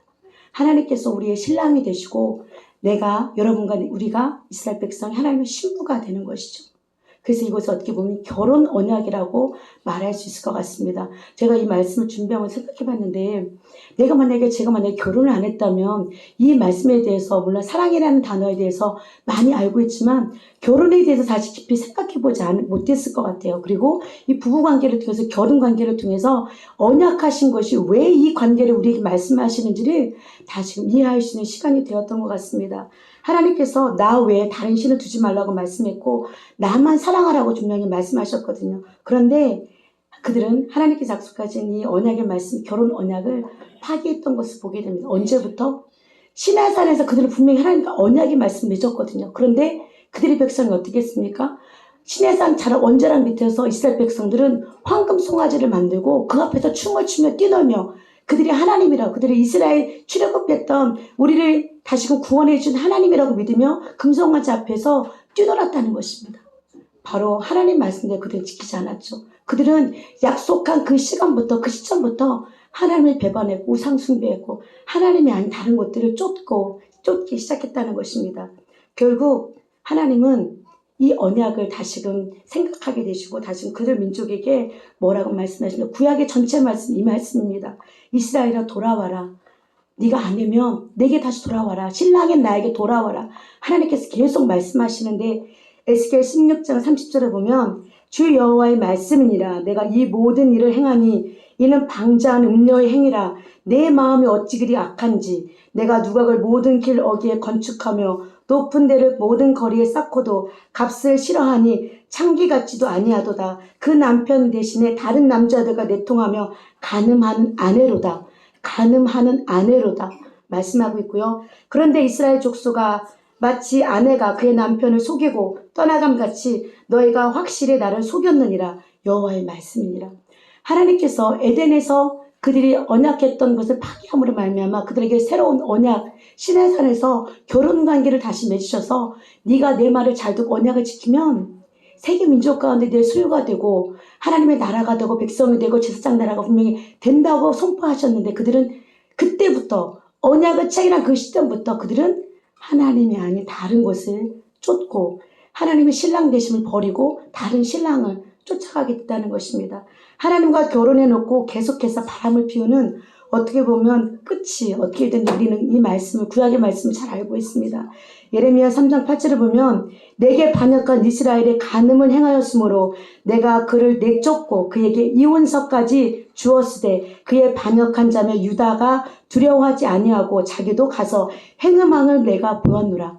하나님께서 우리의 신랑이 되시고 내가 여러분과 우리가 이스라엘 백성이 하나님의 신부가 되는 것이죠. 그래서 이것을 어떻게 보면 결혼 언약이라고 말할 수 있을 것 같습니다. 제가 이 말씀을 준비하면서 생각해봤는데 제가 만약에 결혼을 안 했다면 이 말씀에 대해서 물론 사랑이라는 단어에 대해서 많이 알고 있지만 결혼에 대해서 다시 깊이 생각해보지 못했을 것 같아요. 그리고 이 부부관계를 통해서 결혼관계를 통해서 언약하신 것이 왜 이 관계를 우리에게 말씀하시는지를 다시 이해할 수 있는 시간이 되었던 것 같습니다. 하나님께서 나 외에 다른 신을 두지 말라고 말씀했고 나만 사랑하라고 분명히 말씀하셨거든요. 그런데 그들은 하나님께서 약속하신 이 언약의 말씀, 결혼 언약을 파기했던 것을 보게 됩니다. 언제부터? 시내산에서 그들은 분명히 하나님과 언약의 말씀 맺었거든요. 그런데 그들의 백성이 어떻게 했습니까? 시내산 자락 언저락 밑에서 이스라엘 백성들은 황금 송아지를 만들고 그 앞에서 춤을 추며 뛰놀며 그들이 하나님이라고 그들이 이스라엘 출애굽했던 우리를 다시금 구원해 준 하나님이라고 믿으며 금송아지 앞에서 뛰놀았다는 것입니다. 바로 하나님 말씀대로 그들은 지키지 않았죠. 그들은 약속한 그 시간부터 그 시점부터 하나님을 배반했고 우상 숭배했고 하나님이 아닌 다른 것들을 쫓기 시작했다는 것입니다. 결국 하나님은 이 언약을 다시금 생각하게 되시고 다시금 그들 민족에게 뭐라고 말씀하십니까? 구약의 전체 말씀 이 말씀입니다. 이스라엘아 돌아와라. 네가 아니면 내게 다시 돌아와라. 신랑인 나에게 돌아와라. 하나님께서 계속 말씀하시는데 에스겔 16장 30절에 보면 주 여호와의 말씀이니라. 내가 이 모든 일을 행하니 이는 방자한 음녀의 행위라. 내 마음이 어찌 그리 악한지 내가 누각을 모든 길 어귀에 건축하며 높은 데를 모든 거리에 쌓고도 값을 싫어하니 창기 같지도 아니하도다. 그 남편 대신에 다른 남자들과 내통하며 간음하는 아내로다. 간음하는 아내로다 말씀하고 있고요. 그런데 이스라엘 족속아 마치 아내가 그의 남편을 속이고 떠나감같이 너희가 확실히 나를 속였느니라. 여호와의 말씀이니라. 하나님께서 에덴에서 그들이 언약했던 것을 파기함으로 말미암아 그들에게 새로운 언약 시내산에서 결혼관계를 다시 맺으셔서 네가 내 말을 잘 듣고 언약을 지키면 세계 민족 가운데 내 소유가 되고 하나님의 나라가 되고 백성이 되고 제사장 나라가 분명히 된다고 선포하셨는데 그들은 그때부터 언약을 체결한 그 시점부터 그들은 하나님이 아닌 다른 것을 쫓고 하나님의 신랑 되심을 버리고 다른 신랑을 쫓아가게 됐다는 것입니다. 하나님과 결혼해놓고 계속해서 바람을 피우는 어떻게 보면 끝이 어떻게 됐는지 우리는 이 말씀을 구약의 말씀을 잘 알고 있습니다. 예레미야 3장 8절을 보면 내게 반역한 이스라엘의 간음을 행하였으므로 내가 그를 내쫓고 그에게 이혼서까지 주었으되 그의 반역한 자며 유다가 두려워하지 아니하고 자기도 가서 행음함을 내가 보았노라.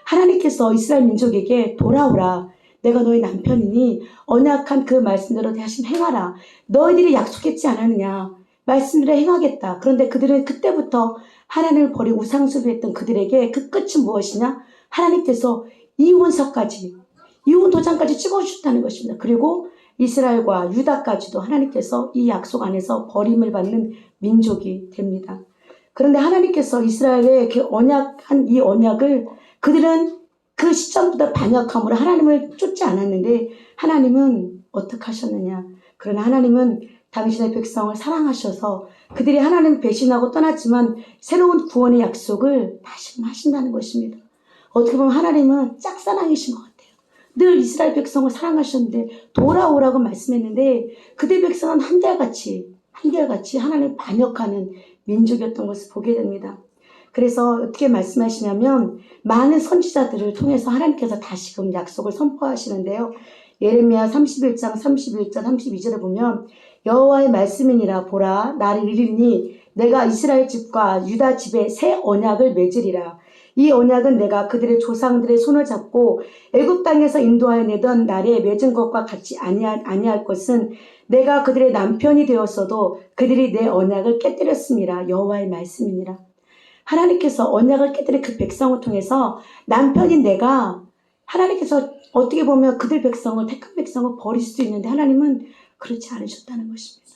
하나님께서 이스라엘 민족에게 돌아오라. 내가 너희 남편이니 언약한 그 말씀대로 대신 행하라. 너희들이 약속했지 않았느냐. 말씀대로 행하겠다. 그런데 그들은 그때부터 하나님을 버리고 우상숭배했던 그들에게 그 끝은 무엇이냐? 하나님께서 이혼서까지 이혼 도장까지 찍어주셨다는 것입니다. 그리고 이스라엘과 유다까지도 하나님께서 이 약속 안에서 버림을 받는 민족이 됩니다. 그런데 하나님께서 이스라엘의 그 언약한 이 언약을 그들은 그 시점부터 반역함으로 하나님을 쫓지 않았는데 하나님은 어떻게 하셨느냐. 그러나 하나님은 당신의 백성을 사랑하셔서 그들이 하나님을 배신하고 떠났지만 새로운 구원의 약속을 다시금 하신다는 것입니다. 어떻게 보면 하나님은 짝사랑이신 것 같아요. 늘 이스라엘 백성을 사랑하셨는데 돌아오라고 말씀했는데 그들 백성은 한결같이 하나님을 반역하는 민족이었던 것을 보게 됩니다. 그래서 어떻게 말씀하시냐면 많은 선지자들을 통해서 하나님께서 다시금 약속을 선포하시는데요. 예레미야 31장 31절 32절에 보면 여호와의 말씀이니라 보라 나를 이르니 내가 이스라엘 집과 유다 집에 새 언약을 맺으리라. 이 언약은 내가 그들의 조상들의 손을 잡고 애굽 땅에서 인도하여 내던 날에 맺은 것과 같이 아니할 것은 내가 그들의 남편이 되었어도 그들이 내 언약을 깨뜨렸음이라. 여호와의 말씀이니라. 하나님께서 언약을 깨뜨린 그 백성을 통해서 남편인 내가 하나님께서 어떻게 보면 그들 백성을 택한 백성을 버릴 수도 있는데 하나님은 그렇지 않으셨다는 것입니다.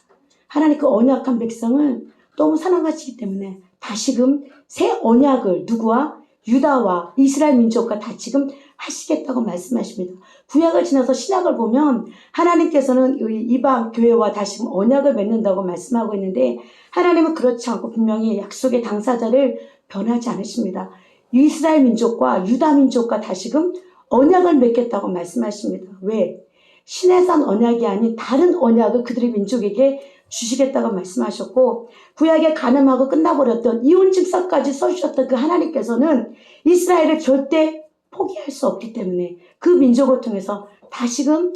하나님 그 언약한 백성을 너무 사랑하시기 때문에 다시금 새 언약을 누구와 유다와 이스라엘 민족과 다시금 하시겠다고 말씀하십니다. 구약을 지나서 신약을 보면 하나님께서는 이방 교회와 다시금 언약을 맺는다고 말씀하고 있는데 하나님은 그렇지 않고 분명히 약속의 당사자를 변하지 않으십니다. 이스라엘 민족과 유다 민족과 다시금 언약을 맺겠다고 말씀하십니다. 왜? 신의 언약이 아닌 다른 언약을 그들의 민족에게 주시겠다고 말씀하셨고 구약에 간음하고 끝나버렸던 이혼집사까지 써주셨던 그 하나님께서는 이스라엘을 절대 포기할 수 없기 때문에 그 민족을 통해서 다시금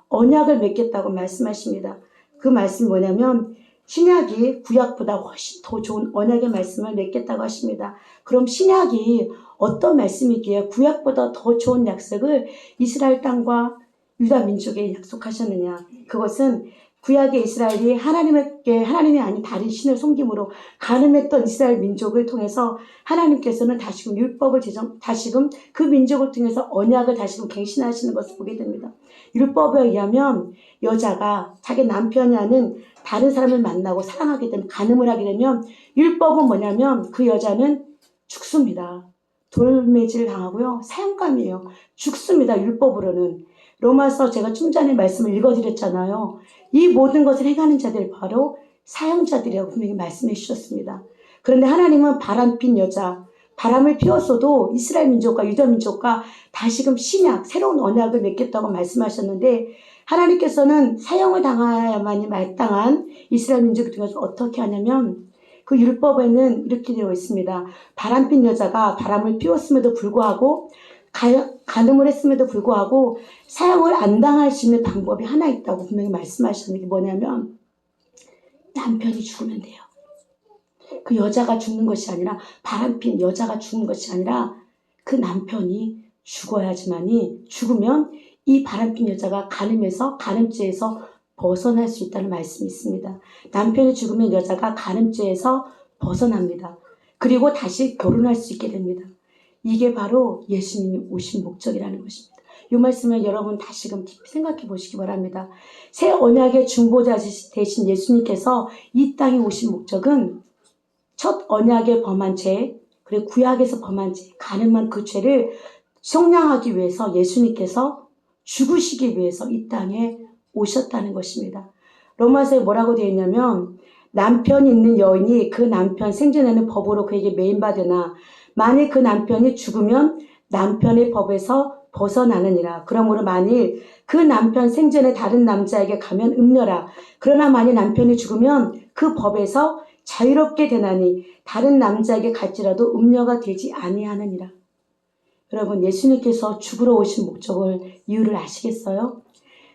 언약을 맺겠다고 말씀하십니다. 그 말씀이 뭐냐면 신약이 구약보다 훨씬 더 좋은 언약의 말씀을 맺겠다고 하십니다. 그럼 신약이 어떤 말씀이기에 구약보다 더 좋은 약속을 이스라엘 땅과 유다 민족에 약속하셨느냐. 그것은 구약의 이스라엘이 하나님이 아닌 다른 신을 섬김으로 간음했던 이스라엘 민족을 통해서 하나님께서는 다시금 율법을 다시금 그 민족을 통해서 언약을 다시금 갱신하시는 것을 보게 됩니다. 율법에 의하면 여자가 자기 남편이 아닌 다른 사람을 만나고 사랑하게 되면 간음을 하게 되면 율법은 뭐냐면 그 여자는 죽습니다. 돌매질 당하고요. 사형감이에요. 죽습니다. 율법으로는. 로마서 제가 좀 전에 말씀을 읽어드렸잖아요. 이 모든 것을 행하는 자들이 바로 사형자들이라고 분명히 말씀해 주셨습니다. 그런데 하나님은 바람핀 여자, 바람을 피웠어도 이스라엘 민족과 유다 민족과 다시금 신약, 새로운 언약을 맺겠다고 말씀하셨는데 하나님께서는 사형을 당해야만이 마땅한 이스라엘 민족을 통해서 어떻게 하냐면 그 율법에는 이렇게 되어 있습니다. 바람핀 여자가 바람을 피웠음에도 불구하고 간음을 했음에도 불구하고 사형을 안 당할 수 있는 방법이 하나 있다고 분명히 말씀하셨는데 그게 뭐냐면 남편이 죽으면 돼요. 그 여자가 죽는 것이 아니라 바람핀 여자가 죽는 것이 아니라 그 남편이 죽어야지만이 죽으면 이 바람핀 여자가 간음죄에서 벗어날 수 있다는 말씀이 있습니다. 남편이 죽으면 여자가 간음죄에서 벗어납니다. 그리고 다시 결혼할 수 있게 됩니다. 이게 바로 예수님이 오신 목적이라는 것입니다. 이 말씀을 여러분 다시금 깊이 생각해 보시기 바랍니다. 새 언약의 중보자 되신 예수님께서 이 땅에 오신 목적은 첫 언약에 범한 죄, 그리고 구약에서 범한 죄, 간음한 그 죄를 속량하기 위해서 예수님께서 죽으시기 위해서 이 땅에 오셨다는 것입니다. 로마서에 뭐라고 되어 있냐면 남편이 있는 여인이 그 남편 생존하는 법으로 그에게 매인받으나 만일 그 남편이 죽으면 남편의 법에서 벗어나느니라. 그러므로 만일 그 남편 생전에 다른 남자에게 가면 음녀라. 그러나 만일 남편이 죽으면 그 법에서 자유롭게 되나니 다른 남자에게 갈지라도 음녀가 되지 아니하느니라. 여러분 예수님께서 죽으러 오신 이유를 아시겠어요?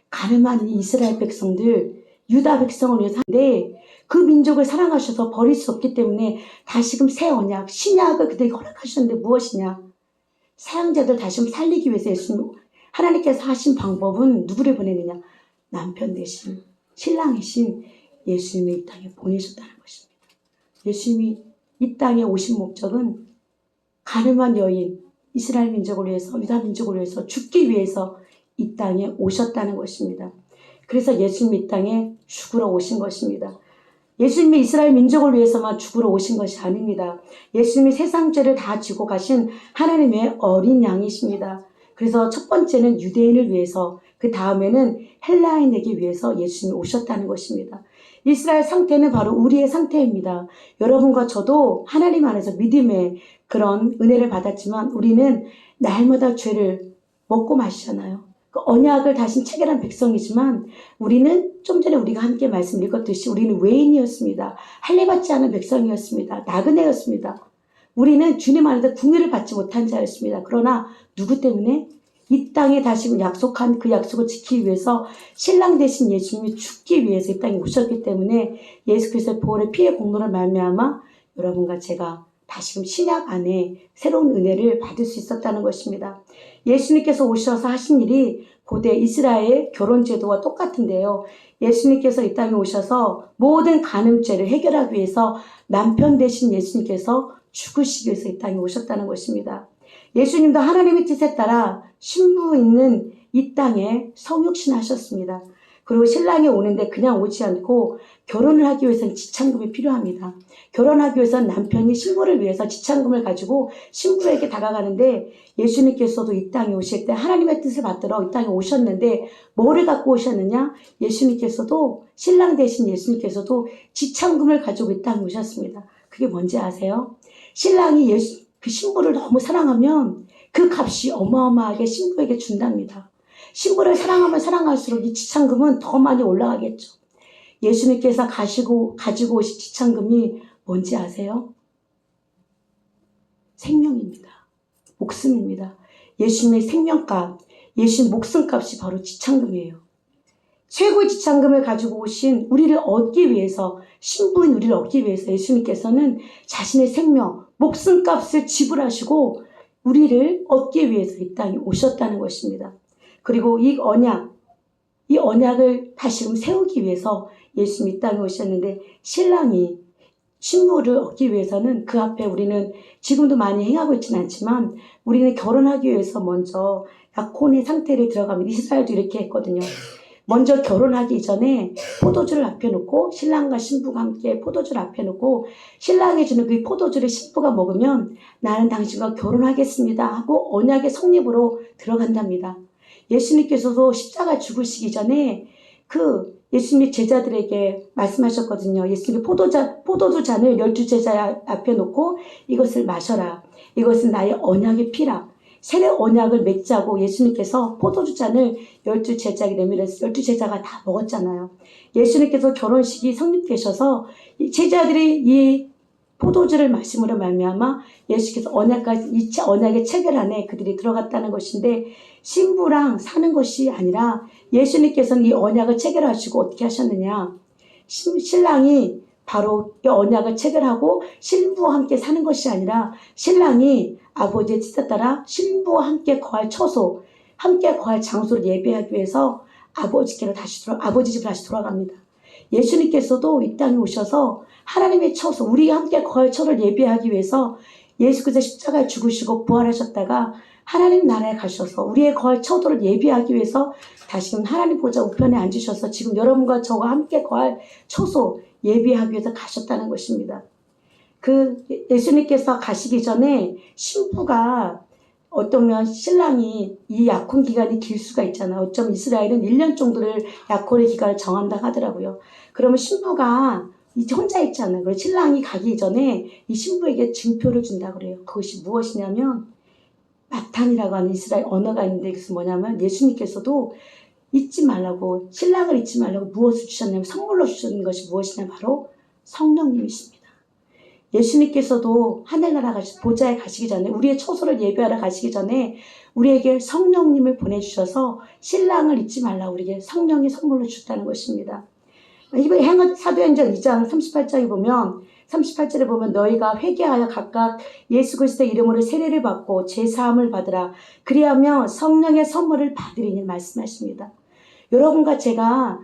가늠한 이스라엘 백성들, 유다 백성을 위해서인데 그 민족을 사랑하셔서 버릴 수 없기 때문에 다시금 새 언약, 신약을 그들에게 허락하셨는데 무엇이냐? 사형자들 다시금 살리기 위해서 하나님께서 하신 방법은 누구를 보내느냐? 남편 대신 신랑이신 예수님이 이 땅에 보내셨다는 것입니다. 예수님이 이 땅에 오신 목적은 가늠한 여인, 이스라엘 민족을 위해서, 유다 민족을 위해서 죽기 위해서 이 땅에 오셨다는 것입니다. 그래서 예수님이 이 땅에 죽으러 오신 것입니다. 예수님이 이스라엘 민족을 위해서만 죽으러 오신 것이 아닙니다. 예수님이 세상 죄를 다 지고 가신 하나님의 어린 양이십니다. 그래서 첫 번째는 유대인을 위해서, 그 다음에는 헬라인에게 위해서 예수님이 오셨다는 것입니다. 이스라엘 상태는 바로 우리의 상태입니다. 여러분과 저도 하나님 안에서 믿음의 그런 은혜를 받았지만 우리는 날마다 죄를 먹고 마시잖아요. 그 언약을 다신 체결한 백성이지만 우리는 좀 전에 우리가 함께 말씀 읽었듯이 우리는 외인이었습니다. 할례받지 않은 백성이었습니다. 나그네였습니다. 우리는 주님 안에서 궁유를 받지 못한 자였습니다. 그러나 누구 때문에? 이 땅에 다시 약속한 그 약속을 지키기 위해서 신랑 되신 예수님이 죽기 위해서 이 땅에 오셨기 때문에 예수 그리스도의 보혈의 피의 공로를 말미암아 여러분과 제가 다시금 신약 안에 새로운 은혜를 받을 수 있었다는 것입니다. 예수님께서 오셔서 하신 일이 고대 이스라엘 결혼제도와 똑같은데요. 예수님께서 이 땅에 오셔서 모든 간음죄를 해결하기 위해서 남편 되신 예수님께서 죽으시기 위해서 이 땅에 오셨다는 것입니다. 예수님도 하나님의 뜻에 따라 신부 있는 이 땅에 성육신하셨습니다. 그리고 신랑이 오는데 그냥 오지 않고 결혼을 하기 위해서는 지참금이 필요합니다. 결혼하기 위해서는 남편이 신부를 위해서 지참금을 가지고 신부에게 다가가는데 예수님께서도 이 땅에 오실 때 하나님의 뜻을 받들어 이 땅에 오셨는데 뭐를 갖고 오셨느냐? 예수님께서도 신랑 되신 예수님께서도 지참금을 가지고 이 땅에 오셨습니다. 그게 뭔지 아세요? 신랑이 그 신부를 너무 사랑하면 그 값이 어마어마하게 신부에게 준답니다. 신부를 사랑하면 사랑할수록 이 지참금은 더 많이 올라가겠죠. 예수님께서 가지고 오신 지참금이 뭔지 아세요? 생명입니다. 목숨입니다. 예수님의 생명값, 예수님 목숨값이 바로 지참금이에요. 최고의 지참금을 가지고 오신 우리를 얻기 위해서, 신부인 우리를 얻기 위해서 예수님께서는 자신의 생명, 목숨값을 지불하시고 우리를 얻기 위해서 이 땅에 오셨다는 것입니다. 그리고 이 언약을 다시금 세우기 위해서 예수님이 이 땅에 오셨는데 신랑이 신부를 얻기 위해서는 그 앞에 우리는 지금도 많이 행하고 있지는 않지만 우리는 결혼하기 위해서 먼저 약혼의 상태를 들어갑니다. 이스라엘도 이렇게 했거든요. 먼저 결혼하기 전에 포도주를 앞에 놓고 신랑과 신부가 함께 포도주를 앞에 놓고 신랑이 주는 그 포도주를 신부가 먹으면 나는 당신과 결혼하겠습니다 하고 언약의 성립으로 들어간답니다. 예수님께서도 십자가 죽으시기 전에 그 예수님이 제자들에게 말씀하셨거든요. 예수님이 포도주 잔을 12제자 앞에 놓고 이것을 마셔라. 이것은 나의 언약의 피라. 새로 언약을 맺자고 예수님께서 포도주 잔을 12제자에게 내밀어서 12제자가 다 먹었잖아요. 예수님께서 결혼식이 성립되셔서 제자들이 이 포도주를 마심으로 말미암아 예수께서 언약의 체결 안에 그들이 들어갔다는 것인데 신부랑 사는 것이 아니라 예수님께서는 이 언약을 체결하시고 어떻게 하셨느냐. 신랑이 바로 이 언약을 체결하고 신부와 함께 사는 것이 아니라 신랑이 아버지의 뜻에 따라 신부와 함께 거할 처소, 함께 거할 장소를 예배하기 위해서 아버지 집으로 다시 돌아갑니다. 예수님께서도 이 땅에 오셔서 하나님의 처소, 우리가 함께 거할 처를 예배하기 위해서 예수께서 십자가에 죽으시고 부활하셨다가 하나님 나라에 가셔서 우리의 거할 처도를 예배하기 위해서 다시금 하나님 보좌 우편에 앉으셔서 지금 여러분과 저와 함께 거할 처소 예배하기 위해서 가셨다는 것입니다. 그 예수님께서 가시기 전에 신부가 어쩌면 신랑이 이 약혼 기간이 길 수가 있잖아요. 어쩌면 이스라엘은 1년 정도를 약혼의 기간을 정한다고 하더라고요. 그러면 신부가 혼자 있잖아요. 그래서 신랑이 가기 전에 이 신부에게 증표를 준다고 그래요. 그것이 무엇이냐면 마탄이라고 하는 이스라엘 언어가 있는데 그것은 뭐냐면 예수님께서도 잊지 말라고, 신랑을 잊지 말라고 무엇을 주셨냐면 선물로 주셨는 것이 무엇이냐 바로 성령님이십니다. 예수님께서도 하늘나라 보좌에 가시기 전에 우리의 처소를 예배하러 가시기 전에 우리에게 성령님을 보내주셔서 신랑을 잊지 말라고 우리에게 성령의 선물로 주셨다는 것입니다. 이번 사도행전 2장 38절에 보면 너희가 회개하여 각각 예수 그리스도의 이름으로 세례를 받고 제사함을 받으라. 그리하면 성령의 선물을 받으리니 말씀하십니다. 여러분과 제가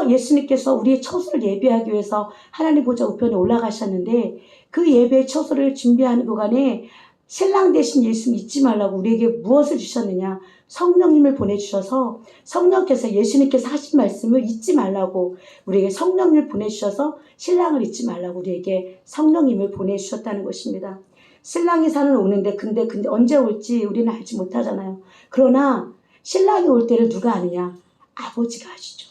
예수님께서 우리의 처소를 예배하기 위해서 하나님 보좌 우편에 올라가셨는데 그 예배의 처소를 준비하는 구간에 신랑 대신 예수님 잊지 말라고 우리에게 무엇을 주셨느냐? 성령님을 보내주셔서 성령께서 예수님께서 하신 말씀을 잊지 말라고 우리에게 성령님을 보내주셔서 신랑을 잊지 말라고 우리에게 성령님을 보내주셨다는 것입니다. 신랑이 사는 오는데 근데 언제 올지 우리는 알지 못하잖아요. 그러나 신랑이 올 때를 누가 아느냐? 아버지가 아시죠.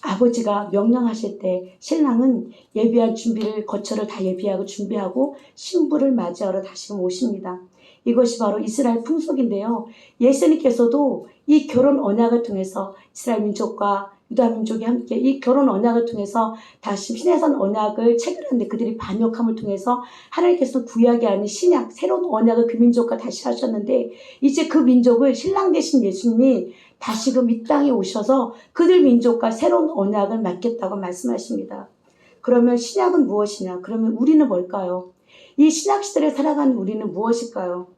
아버지가 명령하실 때 신랑은 예비한 준비를 거처를 다 예비하고 준비하고 신부를 맞이하러 다시금 오십니다. 이것이 바로 이스라엘 풍속인데요. 예수님께서도 이 결혼 언약을 통해서 이스라엘 민족과 유다 민족이 함께 이 결혼 언약을 통해서 다시 신해산 언약을 체결하는데 그들이 반역함을 통해서 하나님께서 구약이 아닌 신약 새로운 언약을 그 민족과 다시 하셨는데 이제 그 민족을 신랑 되신 예수님이 다시금 이 땅에 오셔서 그들 민족과 새로운 언약을 맺겠다고 말씀하십니다. 그러면 신약은 무엇이냐? 그러면 우리는 뭘까요? 이 신약 시대를 살아가는 우리는 무엇일까요?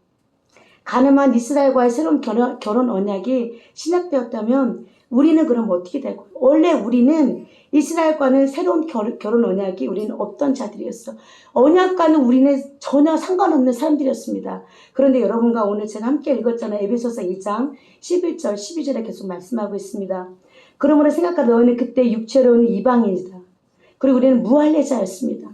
가늠한 이스라엘과의 새로운 결혼 언약이 신약되었다면 우리는 그럼 어떻게 되고? 원래 우리는 이스라엘과는 새로운 결혼 언약이 우리는 없던 자들이었어. 언약과는 우리는 전혀 상관없는 사람들이었습니다. 그런데 여러분과 오늘 제가 함께 읽었잖아요. 에베소서 2장 11절 12절에 계속 말씀하고 있습니다. 그러므로 생각하라 너희는 그때 육체로는 이방인이다. 그리고 우리는 무할례자였습니다.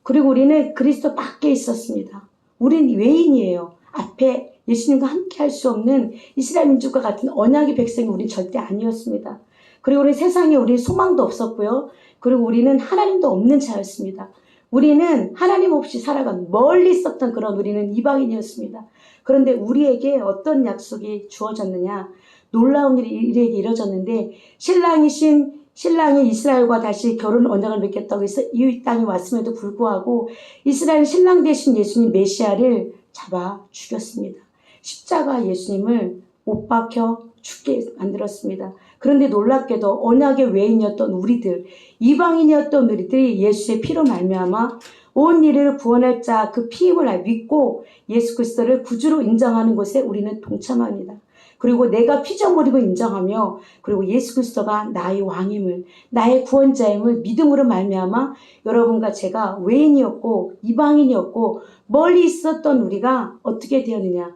그리고 우리는 그리스도 밖에 있었습니다. 우리는 외인이에요. 앞에 예수님과 함께 할 수 없는 이스라엘 민족과 같은 언약의 백성이 우리는 절대 아니었습니다. 그리고 우리 세상에 우리 소망도 없었고요. 그리고 우리는 하나님도 없는 자였습니다. 우리는 하나님 없이 살아간 멀리 있었던 그런 우리는 이방인이었습니다. 그런데 우리에게 어떤 약속이 주어졌느냐? 놀라운 일이 우리에게 이루어졌는데 신랑이 이스라엘과 다시 결혼 언약을 맺겠다고 해서 이 땅에 왔음에도 불구하고 이스라엘 신랑 되신 예수님 메시아를 잡아 죽였습니다. 십자가 예수님을 못 박혀 죽게 만들었습니다. 그런데 놀랍게도 언약의 외인이었던 우리들, 이방인이었던 우리들이 예수의 피로 말미암아 온 일을 구원할 자 그 피임을 믿고 예수 그리스도를 구주로 인정하는 것에 우리는 동참합니다. 그리고 내가 피조물임을 인정하며 그리고 예수 그리스도가 나의 왕임을 나의 구원자임을 믿음으로 말미암아 여러분과 제가 외인이었고 이방인이었고 멀리 있었던 우리가 어떻게 되었느냐?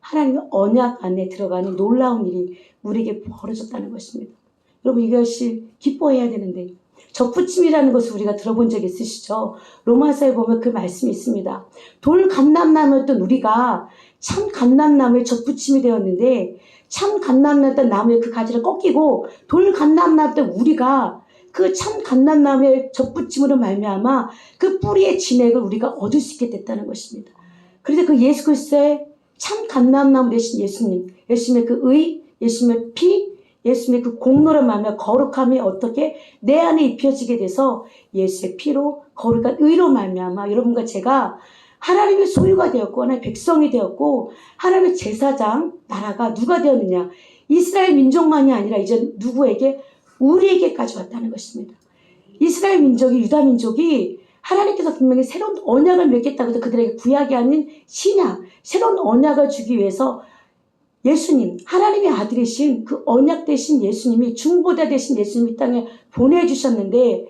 하나님의 언약 안에 들어가는 놀라운 일이 우리에게 벌어졌다는 것입니다. 여러분 이것이 기뻐해야 되는데 접붙임이라는 것을 우리가 들어본 적 있으시죠? 로마서에 보면 그 말씀이 있습니다. 돌 감람나무였던 우리가 참 감람나무에 접붙임이 되었는데 참 감람나무였던 나무에 그 가지를 꺾이고 돌 감람나무였던 우리가 그 참 감람나무의 접붙임으로 말미암아 그 뿌리의 진액을 우리가 얻을 수 있게 됐다는 것입니다. 그래서 그 예수 그리스도의 참 감람나무 되신 예수님, 예수님의 그 의, 예수님의 피, 예수님의 그 공로로 말미암아 거룩함이 어떻게 내 안에 입혀지게 돼서 예수의 피로 거룩한 의로 말미암아 여러분과 제가 하나님의 소유가 되었고 하나님의 백성이 되었고 하나님의 제사장 나라가 누가 되었느냐? 이스라엘 민족만이 아니라 이제 누구에게? 우리에게까지 왔다는 것입니다. 이스라엘 민족이 유다 민족이 하나님께서 분명히 새로운 언약을 맺겠다고 해서 그들에게 구약이 아닌 신약 새로운 언약을 주기 위해서 예수님 하나님의 아들이신 그 언약 되신 예수님이 중보자 되신 예수님이 땅에 보내주셨는데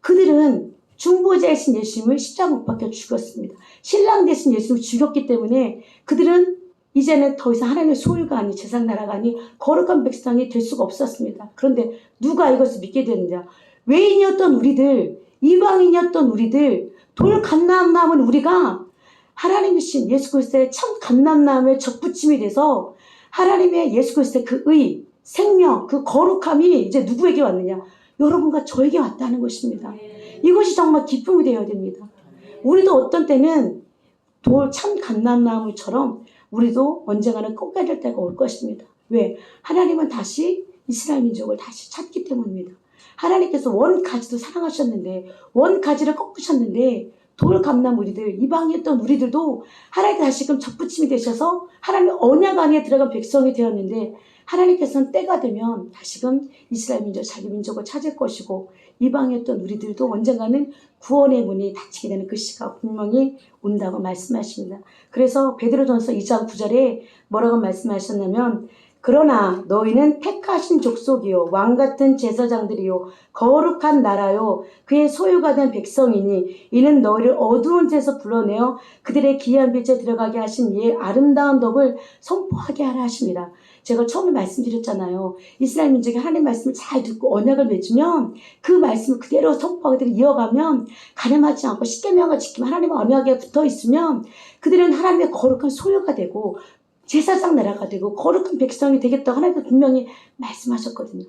그들은 중보자이신 예수님을 십자가 못 박혀 죽였습니다. 신랑 되신 예수님을 죽였기 때문에 그들은 이제는 더 이상 하나님의 소유가 아닌 제사장 나라가 아닌 거룩한 백성이 될 수가 없었습니다. 그런데 누가 이것을 믿게 되느냐? 외인이었던 우리들, 이방인이었던 우리들, 돌 감람나무는 우리가 하나님이신 예수 그리스도의 참 감람나무에 접붙임이 돼서 하나님의 예수 그리스도의 그 의, 생명, 그 거룩함이 이제 누구에게 왔느냐? 여러분과 저에게 왔다는 것입니다. 이것이 정말 기쁨이 되어야 됩니다. 우리도 어떤 때는 돌 참 감람나무처럼 우리도 언젠가는 꺾여야 될 때가 올 것입니다. 왜? 하나님은 다시 이스라엘 민족을 다시 찾기 때문입니다. 하나님께서 원 가지도 사랑하셨는데 원 가지를 꺾으셨는데 돌 감람 우리들 이방이었던 우리들도 하나님 다시금 접붙임이 되셔서 하나님의 언약 안에 들어간 백성이 되었는데 하나님께서는 때가 되면 다시금 이스라엘 민족 자기 민족을 찾을 것이고 이방이었던 우리들도 언젠가는 구원의 문이 닫히게 되는 그 시가 분명히 온다고 말씀하십니다. 그래서 베드로전서 2장 9절에 뭐라고 말씀하셨냐면 그러나 너희는 택하신 족속이요 왕같은 제사장들이요 거룩한 나라요 그의 소유가 된 백성이니 이는 너희를 어두운 데서 불러내어 그들의 기이한 빛에 들어가게 하신 이의 아름다운 덕을 선포하게 하라 하십니다. 제가 처음에 말씀드렸잖아요. 이스라엘 민족이 하나님의 말씀을 잘 듣고 언약을 맺으면 그 말씀을 그대로 선포하게 이어가면 가늠하지 않고 십계명을 지키면 하나님의 언약에 붙어 있으면 그들은 하나님의 거룩한 소유가 되고 제사장 나라가 되고 거룩한 백성이 되겠다고 하나님께서 분명히 말씀하셨거든요.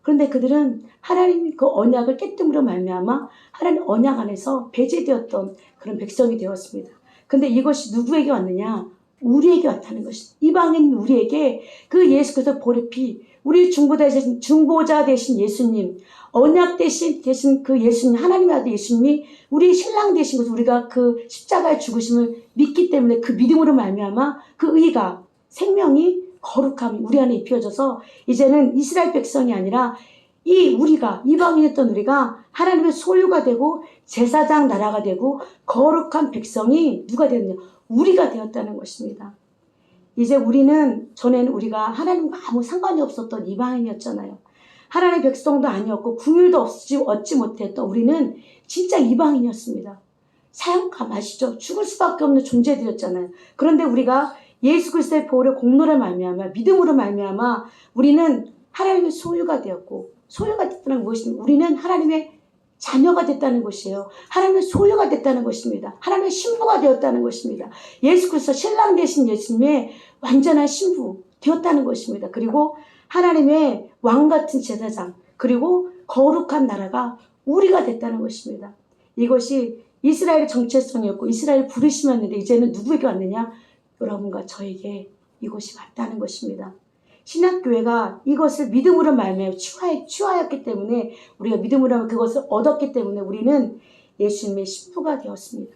그런데 그들은 하나님 그 언약을 깨뜨림으로 말미암아 하나님 언약 안에서 배제되었던 그런 백성이 되었습니다. 그런데 이것이 누구에게 왔느냐? 우리에게 왔다는 것입니다. 이방인 우리에게 그 예수께서 보혈의 피, 우리 중보자 되신 예수님, 언약 되신 그 예수님, 하나님의 아들 예수님이 우리 신랑 되신 것을 우리가 그 십자가의 죽으심을 믿기 때문에 그 믿음으로 말미암아 그 의가 생명이 거룩함이 우리 안에 입혀져서 이제는 이스라엘 백성이 아니라 우리가 이방인이었던 우리가 하나님의 소유가 되고 제사장 나라가 되고 거룩한 백성이 누가 되느냐? 우리가 되었다는 것입니다. 이제 우리는 전에는 우리가 하나님과 아무 상관이 없었던 이방인이었잖아요. 하나님의 백성도 아니었고 궁율도 얻지 못했던 우리는 진짜 이방인이었습니다. 사형감 아시죠? 죽을 수밖에 없는 존재들이었잖아요. 그런데 우리가 예수 그리스도의 보혈의 공로를 말미암아 믿음으로 말미암아 우리는 하나님의 소유가 되었고 소유가 됐다는 것은 우리는 하나님의 자녀가 됐다는 것이에요. 하나님의 소유가 됐다는 것입니다. 하나님의 신부가 되었다는 것입니다. 예수 그리스도 신랑 되신 예수님의 완전한 신부 되었다는 것입니다. 그리고 하나님의 왕같은 제사장 그리고 거룩한 나라가 우리가 됐다는 것입니다. 이것이 이스라엘의 정체성이었고 이스라엘 부르심이었는데 이제는 누구에게 왔느냐? 여러분과 저에게 이것이 왔다는 것입니다. 신약교회가 이것을 믿음으로 말미암아 취하였기 때문에 우리가 믿음으로 그것을 얻었기 때문에 우리는 예수님의 신부가 되었습니다.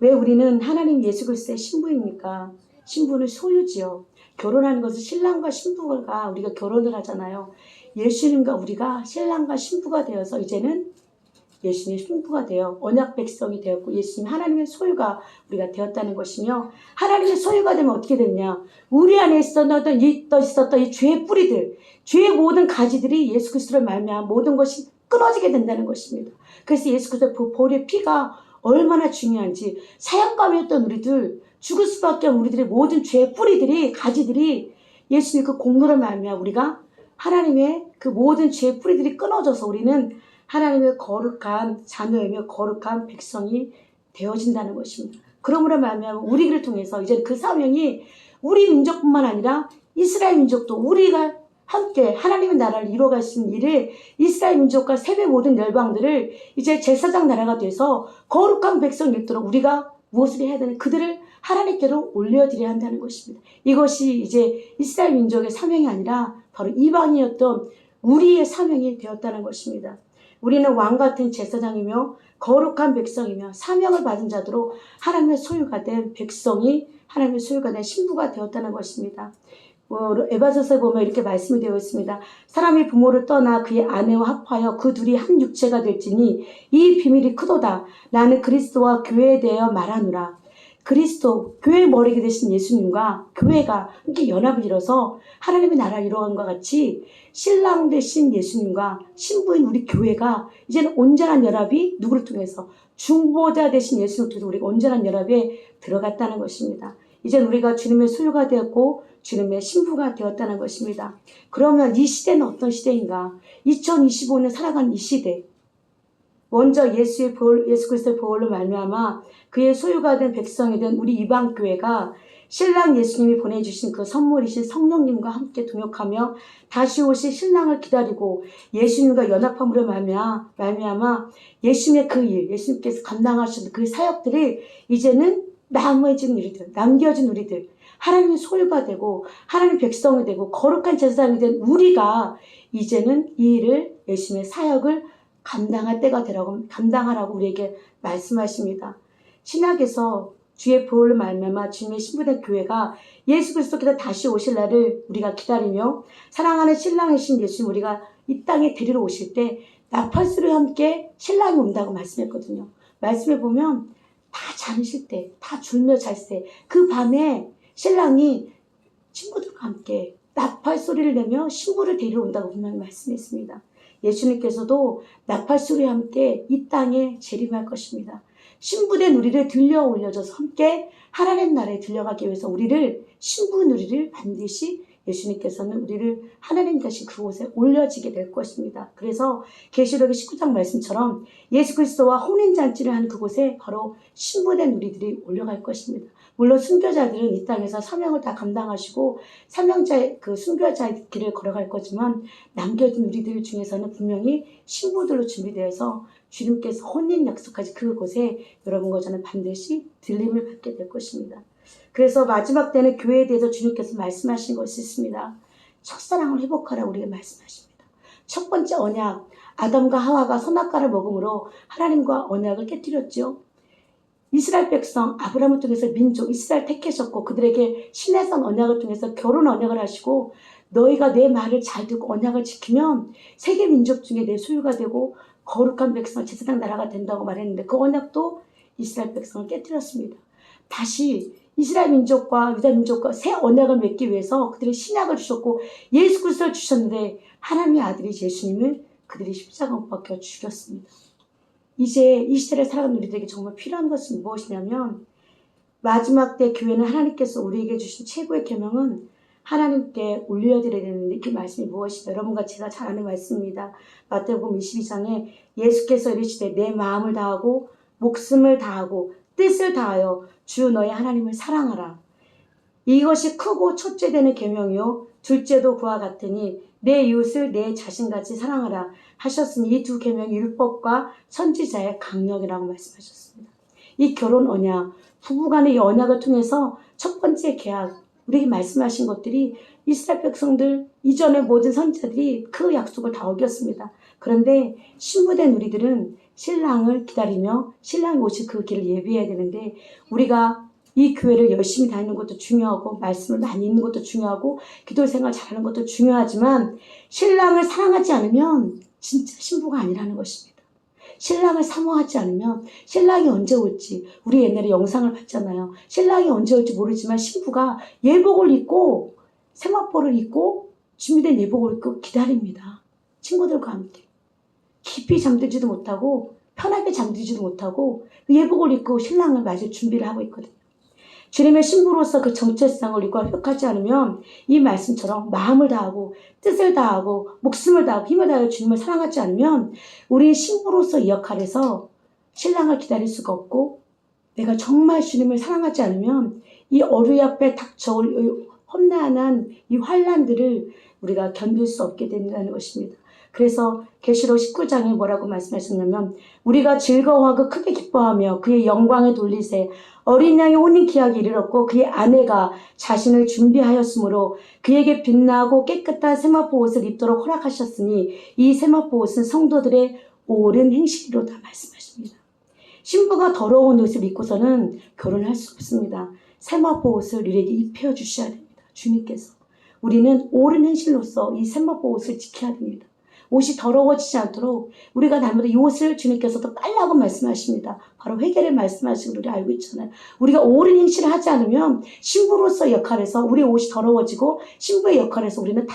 왜 우리는 하나님 예수 그리스도의 신부입니까? 신부는 소유지요. 결혼하는 것은 신랑과 신부가 우리가 결혼을 하잖아요. 예수님과 우리가 신랑과 신부가 되어서 이제는 예수님의 신부가 되어 언약 백성이 되었고 예수님 하나님의 소유가 우리가 되었다는 것이며 하나님의 소유가 되면 어떻게 되느냐? 우리 안에 있었던 이 죄의 뿌리들, 죄의 모든 가지들이 예수 그리스도를 말미암아 모든 것이 끊어지게 된다는 것입니다. 그래서 예수 그리스도의 보혈의 피가 얼마나 중요한지 사형감이었던 우리들, 죽을 수밖에 없는 우리들의 모든 죄의 뿌리들이 가지들이 예수님 그 공로를 말미암아 우리가 하나님의 그 모든 죄의 뿌리들이 끊어져서 우리는 하나님의 거룩한 자녀이며 거룩한 백성이 되어진다는 것입니다. 그러므로 말미암아 우리를 통해서 이제 그 사명이 우리 민족뿐만 아니라 이스라엘 민족도 우리가 함께 하나님의 나라를 이루어갈 수 있는 일을 이스라엘 민족과 세계 모든 열방들을 이제 제사장 나라가 돼서 거룩한 백성이 있도록 우리가 무엇을 해야 되는 그들을 하나님께로 올려드려야 한다는 것입니다. 이것이 이제 이스라엘 민족의 사명이 아니라 바로 이방이었던 우리의 사명이 되었다는 것입니다. 우리는 왕같은 제사장이며 거룩한 백성이며 사명을 받은 자들로 하나님의 소유가 된 백성이 하나님의 소유가 된 신부가 되었다는 것입니다. 에베소서에 보면 이렇게 말씀이 되어 있습니다. 사람이 부모를 떠나 그의 아내와 합하여 그 둘이 한 육체가 될지니 이 비밀이 크도다. 나는 그리스도와 교회에 대하여 말하노라. 그리스도, 교회의 머리가 되신 예수님과 교회가 함께 연합을 이뤄서 하나님의 나라를 이루어간 것 같이 신랑 되신 예수님과 신부인 우리 교회가 이제는 온전한 연합이 누구를 통해서 중보자 되신 예수님을 통해서 우리가 온전한 연합에 들어갔다는 것입니다. 이제 우리가 주님의 소유가 되었고 주님의 신부가 되었다는 것입니다. 그러면 이 시대는 어떤 시대인가? 2025년 살아가는 이 시대. 먼저 예수 그리스도의 보혈로 말미암아 그의 소유가 된 백성이 된 우리 이방 교회가 신랑 예수님이 보내주신 그 선물이신 성령님과 함께 동역하며 다시 오실 신랑을 기다리고 예수님과 연합함으로 말미암아 예수님의 그 일, 예수님께서 감당하신 그 사역들이 이제는 남겨진 우리들, 하나님의 소유가 되고 하나님의 백성이 되고 거룩한 제사장이 된 우리가 이제는 이 일을 예수님의 사역을 감당할 때가 되라고 감당하라고 우리에게 말씀하십니다. 신약에서 주의 보혈로 말미암아 주님의 신부된 교회가 예수 그리스도께서 다시 오실 날을 우리가 기다리며 사랑하는 신랑이신 예수님 우리가 이 땅에 데리러 오실 때 나팔소리와 함께 신랑이 온다고 말씀했거든요. 말씀해 보면 다 잠실 때, 다 졸며 잘 때 그 밤에 신랑이 친구들과 함께 나팔 소리를 내며 신부를 데리러 온다고 분명히 말씀했습니다. 예수님께서도 나팔 소리와 함께 이 땅에 재림할 것입니다. 신부된 우리를 들려 올려줘서 함께 하나님 나라에 들려가기 위해서 우리를 신부인 우리를 반드시 예수님께서는 우리를 하나님 계신 그곳에 올려지게 될 것입니다. 그래서 계시록의 19장 말씀처럼 예수 그리스도와 혼인잔치를 하는 그곳에 바로 신부된 우리들이 올려갈 것입니다. 물론 순교자들은 이 땅에서 사명을 다 감당하시고 사명자의 그 순교자의 길을 걸어갈 거지만 남겨진 우리들 중에서는 분명히 신부들로 준비되어서 주님께서 혼인 약속까지 그곳에 여러분과 저는 반드시 들림을 받게 될 것입니다. 그래서 마지막 때는 교회에 대해서 주님께서 말씀하신 것이 있습니다. 첫사랑을 회복하라고 우리에게 말씀하십니다. 첫 번째 언약, 아담과 하와가 선악과를 먹음으로 하나님과 언약을 깨뜨렸죠. 이스라엘 백성 아브라함을 통해서 민족 이스라엘 택하셨고 그들에게 신해성 언약을 통해서 결혼 언약을 하시고 너희가 내 말을 잘 듣고 언약을 지키면 세계 민족 중에 내 소유가 되고 거룩한 백성 제사장 나라가 된다고 말했는데 그 언약도 이스라엘 백성을 깨뜨렸습니다. 다시 이스라엘 민족과 유다 민족과 새 언약을 맺기 위해서 그들이 신약을 주셨고 예수 그리스도를 주셨는데 하나님의 아들이 예수님을 그들이 십자가 못 박혀 죽였습니다. 이제 이 시대를 살아가는 우리들에게 정말 필요한 것은 무엇이냐면 마지막 때 교회는 하나님께서 우리에게 주신 최고의 계명은 하나님께 올려드려야 되는데 그 말씀이 무엇이냐? 여러분과 제가 잘 아는 말씀입니다. 마태복음 22장에 예수께서 이르시되 내 마음을 다하고 목숨을 다하고 뜻을 다하여 주 너의 하나님을 사랑하라. 이것이 크고 첫째 되는 계명이요 둘째도 그와 같으니 내 이웃을 내 자신같이 사랑하라 하셨으니 이 두 계명이 율법과 선지자의 강령이라고 말씀하셨습니다. 이 결혼 언약, 부부간의 이 언약을 통해서 첫 번째 계약, 우리에게 말씀하신 것들이 이스라엘 백성들 이전의 모든 선지자들이 그 약속을 다 어겼습니다. 그런데 신부된 우리들은 신랑을 기다리며 신랑이 오실 그 길을 예비해야 되는데 우리가 이 교회를 열심히 다니는 것도 중요하고 말씀을 많이 읽는 것도 중요하고 기도 생활 잘하는 것도 중요하지만 신랑을 사랑하지 않으면 진짜 신부가 아니라는 것입니다. 신랑을 사모하지 않으면 신랑이 언제 올지 우리 옛날에 영상을 봤잖아요. 신랑이 언제 올지 모르지만 신부가 예복을 입고 세마포를 입고 준비된 예복을 입고 기다립니다. 친구들과 함께 깊이 잠들지도 못하고 편하게 잠들지도 못하고 예복을 입고 신랑을 맞을 준비를 하고 있거든요. 주님의 신부로서 그 정체성을 우리가 회복하지 않으면 이 말씀처럼 마음을 다하고 뜻을 다하고 목숨을 다하고 힘을 다하여 주님을 사랑하지 않으면 우리 신부로서 이 역할에서 신랑을 기다릴 수가 없고 내가 정말 주님을 사랑하지 않으면 이 어루의 앞에 닥쳐올 험난한 이 환난들을 우리가 견딜 수 없게 된다는 것입니다. 그래서 계시록 19장에 뭐라고 말씀하셨냐면 우리가 즐거워하고 크게 기뻐하며 그의 영광에 돌리세 어린 양의 혼인 기약이 이르렀고 그의 아내가 자신을 준비하였으므로 그에게 빛나고 깨끗한 세마포 옷을 입도록 허락하셨으니 이 세마포 옷은 성도들의 옳은 행실이로다 말씀하십니다. 신부가 더러운 옷을 입고서는 결혼할 수 없습니다. 세마포 옷을 우리에게 입혀주셔야 됩니다. 주님께서 우리는 옳은 행실로서 이 세마포 옷을 지켜야 됩니다. 옷이 더러워지지 않도록 우리가 날마다 이 옷을 주님께서도 빨라고 말씀하십니다. 바로 회개를 말씀하시고 우리 알고 있잖아요. 우리가 옳은 행실을 하지 않으면 신부로서 역할에서 우리의 옷이 더러워지고 신부의 역할에서 우리는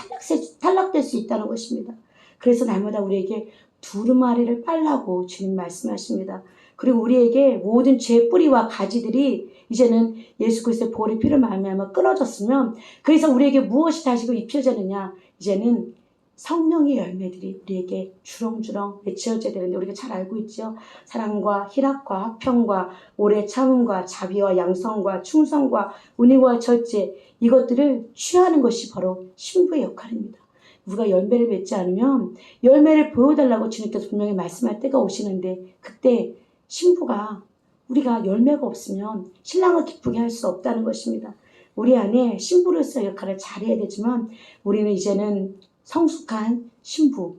탈락될 수 있다는 것입니다. 그래서 날마다 우리에게 두루마리를 빨라고 주님 말씀하십니다. 그리고 우리에게 모든 죄의 뿌리와 가지들이 이제는 예수 그리스도의 보혈의 피를 말미암아 끊어졌으면 그래서 우리에게 무엇이 다시 입혀지느냐 이제는 성령의 열매들이 우리에게 주렁주렁 맺혀져야 되는데 우리가 잘 알고 있죠. 사랑과 희락과 화평과 오래 참음과 자비와 양성과 충성과 은혜와 절제 이것들을 취하는 것이 바로 신부의 역할입니다. 우리가 열매를 맺지 않으면 열매를 보여달라고 주님께서 분명히 말씀할 때가 오시는데 그때 신부가 우리가 열매가 없으면 신랑을 기쁘게 할 수 없다는 것입니다. 우리 안에 신부로서의 역할을 잘해야 되지만 우리는 이제는 성숙한 신부,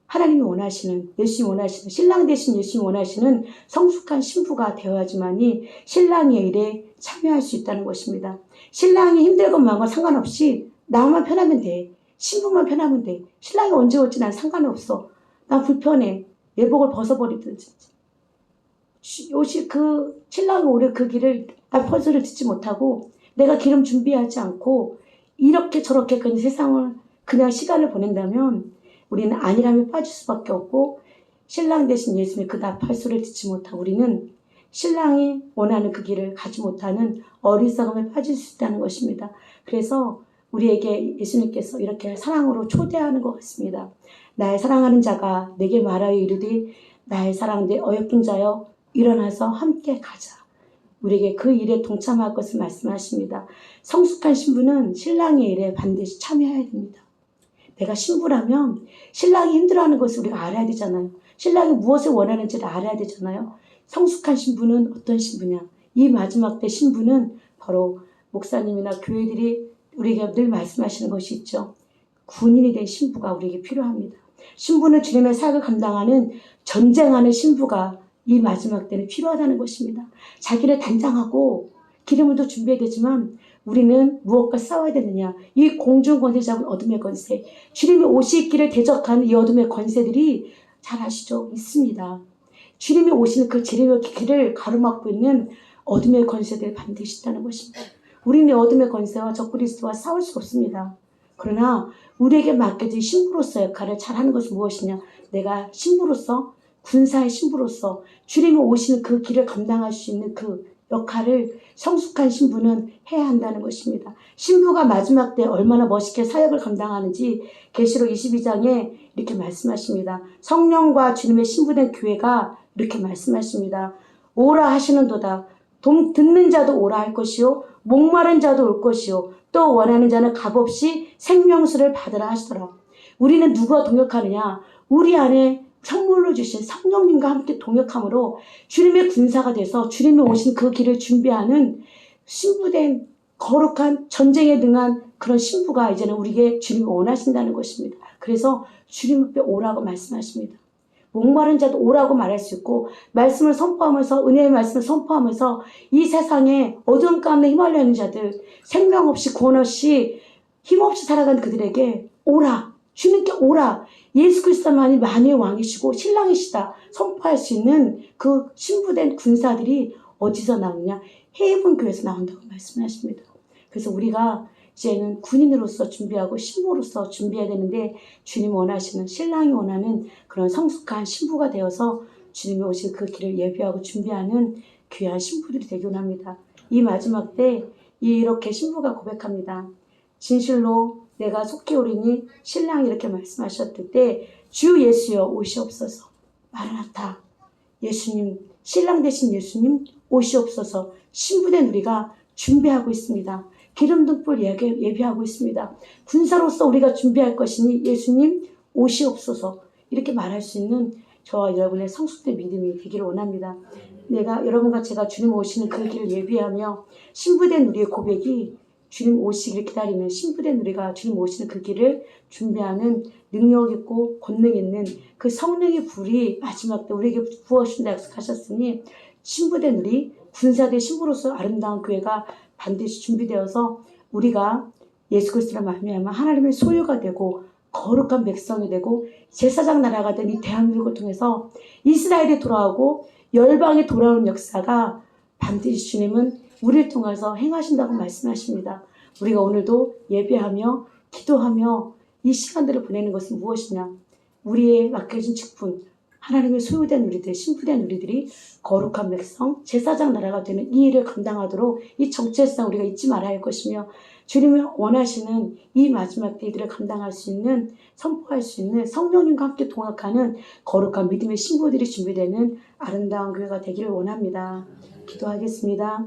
하나님이 원하시는, 예수님이 원하시는, 신랑 대신 예수님이 원하시는 성숙한 신부가 되어야지만이 신랑의 일에 참여할 수 있다는 것입니다. 신랑이 힘들건 뭐건 상관없이 나만 편하면 돼. 신부만 편하면 돼. 신랑이 언제 올지 난 상관없어. 난 불편해. 예복을 벗어버리든지. 옷이 신랑이 오래 그 길을 나 퍼즐을 듣지 못하고 내가 기름 준비하지 않고 이렇게 저렇게 그냥 세상을 그냥 시간을 보낸다면 우리는 안일함에 빠질 수밖에 없고 신랑 대신 예수님의 그 나팔 소리를 듣지 못하고 우리는 신랑이 원하는 그 길을 가지 못하는 어리석음에 빠질 수 있다는 것입니다. 그래서 우리에게 예수님께서 이렇게 사랑으로 초대하는 것 같습니다. 나의 사랑하는 자가 내게 말하여 이르되 나의 사랑대 어여쁜 자여 일어나서 함께 가자. 우리에게 그 일에 동참할 것을 말씀하십니다. 성숙한 신부는 신랑의 일에 반드시 참여해야 됩니다. 내가 신부라면 신랑이 힘들어하는 것을 우리가 알아야 되잖아요. 신랑이 무엇을 원하는지를 알아야 되잖아요. 성숙한 신부는 어떤 신부냐? 이 마지막 때 신부는 바로 목사님이나 교회들이 우리에게 늘 말씀하시는 것이 있죠. 군인이 된 신부가 우리에게 필요합니다. 신부는 주님의 사역을 감당하는 전쟁하는 신부가 이 마지막 때는 필요하다는 것입니다. 자기를 단장하고 기름을도 준비해야 되지만 우리는 무엇과 싸워야 되느냐? 이 공중 권세 잡은 어둠의 권세, 주님이 오실 길을 대적하는 이 어둠의 권세들이 잘 아시죠? 있습니다. 주님이 오시는 그 주님의 길을 가로막고 있는 어둠의 권세들이 반드시 있다는 것입니다. 우리는 어둠의 권세와 적그리스도와 싸울 수 없습니다. 그러나 우리에게 맡겨진 신부로서 역할을 잘하는 것은 무엇이냐? 내가 신부로서, 군사의 신부로서 주님이 오시는 그 길을 감당할 수 있는 그 역할을 성숙한 신부는 해야 한다는 것입니다. 신부가 마지막 때 얼마나 멋있게 사역을 감당하는지 계시록 22장에 이렇게 말씀하십니다. 성령과 주님의 신부된 교회가 이렇게 말씀하십니다. 오라 하시는도다. 듣는 자도 오라 할 것이요 목마른 자도 올 것이요 또 원하는 자는 값없이 생명수를 받으라 하시더라. 우리는 누구와 동역하느냐? 우리 안에 선물로 주신 성령님과 함께 동역함으로 주님의 군사가 돼서 주님이 오신 그 길을 준비하는 신부된 거룩한 전쟁에 능한 그런 신부가 이제는 우리에게 주님이 원하신다는 것입니다. 그래서 주님 앞에 오라고 말씀하십니다. 목마른 자도 오라고 말할 수 있고 말씀을 선포하면서 은혜의 말씀을 선포하면서 이 세상에 어두운 가운데 휘말려 있는 자들 생명 없이 구원 없이 힘없이 살아가는 그들에게 오라 주님께 오라 예수 그리스도만이 만유의 왕이시고 신랑이시다 선포할 수 있는 그 신부된 군사들이 어디서 나오냐? 해본 교회에서 나온다고 말씀하십니다. 그래서 우리가 이제는 군인으로서 준비하고 신부로서 준비해야 되는데 주님 원하시는 신랑이 원하는 그런 성숙한 신부가 되어서 주님이 오실 그 길을 예비하고 준비하는 귀한 신부들이 되기 원합니다. 이 마지막 때 이렇게 신부가 고백합니다. 진실로 내가 속히 오리니 신랑이 이렇게 말씀하셨을 때 주 예수여 오시옵소서. 마라나타 예수님 신랑 되신 예수님 오시옵소서. 신부된 우리가 준비하고 있습니다. 기름 등불 예비하고 있습니다. 군사로서 우리가 준비할 것이니 예수님 오시옵소서. 이렇게 말할 수 있는 저와 여러분의 성숙된 믿음이 되기를 원합니다. 내가 여러분과 제가 주님 오시는 그 길을 예비하며 신부된 우리의 고백이 주님 오시기를 기다리는 신부된 우리가 주님 오시는 그 길을 준비하는 능력 있고 권능 있는 그 성령의 불이 마지막 때 우리에게 부어주신다 약속하셨으니 신부된 우리 군사된 신부로서 아름다운 교회가 반드시 준비되어서 우리가 예수 그리스도를 말미암아 하나님의 소유가 되고 거룩한 백성이 되고 제사장 나라가 된 이 대한민국을 통해서 이스라엘이 돌아오고 열방이 돌아오는 역사가 반드시 주님은 우리를 통해서 행하신다고 말씀하십니다. 우리가 오늘도 예배하며 기도하며 이 시간들을 보내는 것은 무엇이냐? 우리의 맡겨진 직분, 하나님의 소유된 우리들, 신부된 우리들이 거룩한 백성, 제사장 나라가 되는 이 일을 감당하도록 이 정체성 우리가 잊지 말아야 할 것이며 주님이 원하시는 이 마지막 때들을 감당할 수 있는, 선포할 수 있는 성령님과 함께 동역하는 거룩한 믿음의 신부들이 준비되는 아름다운 교회가 되기를 원합니다. 기도하겠습니다.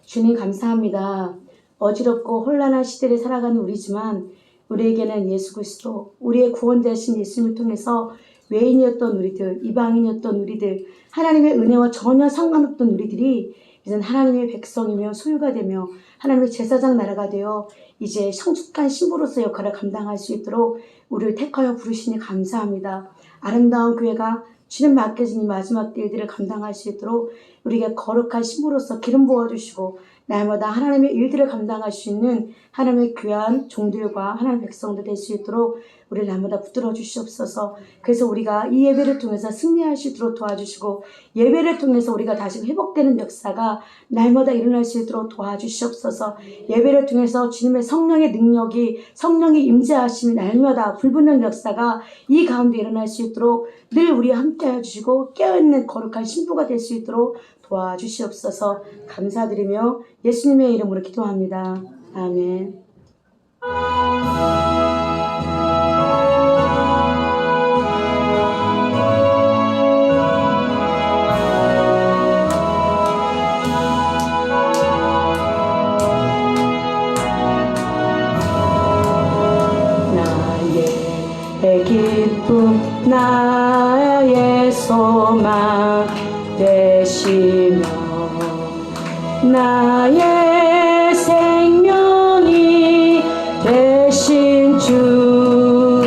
주님 감사합니다. 어지럽고 혼란한 시대를 살아가는 우리지만 우리에게는 예수 그리스도, 우리의 구원되신 예수님을 통해서 외인이었던 우리들, 이방인이었던 우리들, 하나님의 은혜와 전혀 상관없던 우리들이 이제는 하나님의 백성이며 소유가 되며 하나님의 제사장 나라가 되어 이제 성숙한 신부로서 역할을 감당할 수 있도록 우리를 택하여 부르시니 감사합니다. 아름다운 교회가 주님 맡겨진 이 마지막 때들을 감당할 수 있도록 우리에게 거룩한 신부로서 기름 부어주시고 날마다 하나님의 일들을 감당할 수 있는 하나님의 귀한 종들과 하나님의 백성들 될 수 있도록 우리를 날마다 붙들어 주시옵소서. 그래서 우리가 이 예배를 통해서 승리할 수 있도록 도와주시고 예배를 통해서 우리가 다시 회복되는 역사가 날마다 일어날 수 있도록 도와주시옵소서. 예배를 통해서 주님의 성령의 능력이 성령의 임재하심이 날마다 불붙는 역사가 이 가운데 일어날 수 있도록 늘 우리와 함께하여 주시고 깨어있는 거룩한 신부가 될 수 있도록 도와주시옵소서. 감사드리며 예수님의 이름으로 기도합니다. 아멘. 나의 기쁨 나의 소망 되시며 나의 생명이 되신 주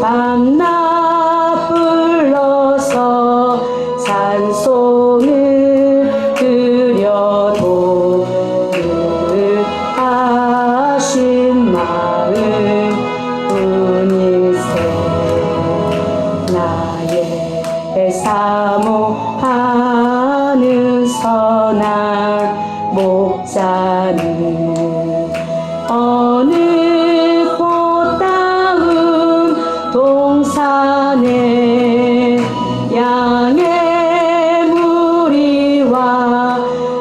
밤낮 불러서 찬송을 드려도 늘 하신 마음 은일세 나의 사모하는 선한 목자는 어느 꽃다운 동산에 양의 무리와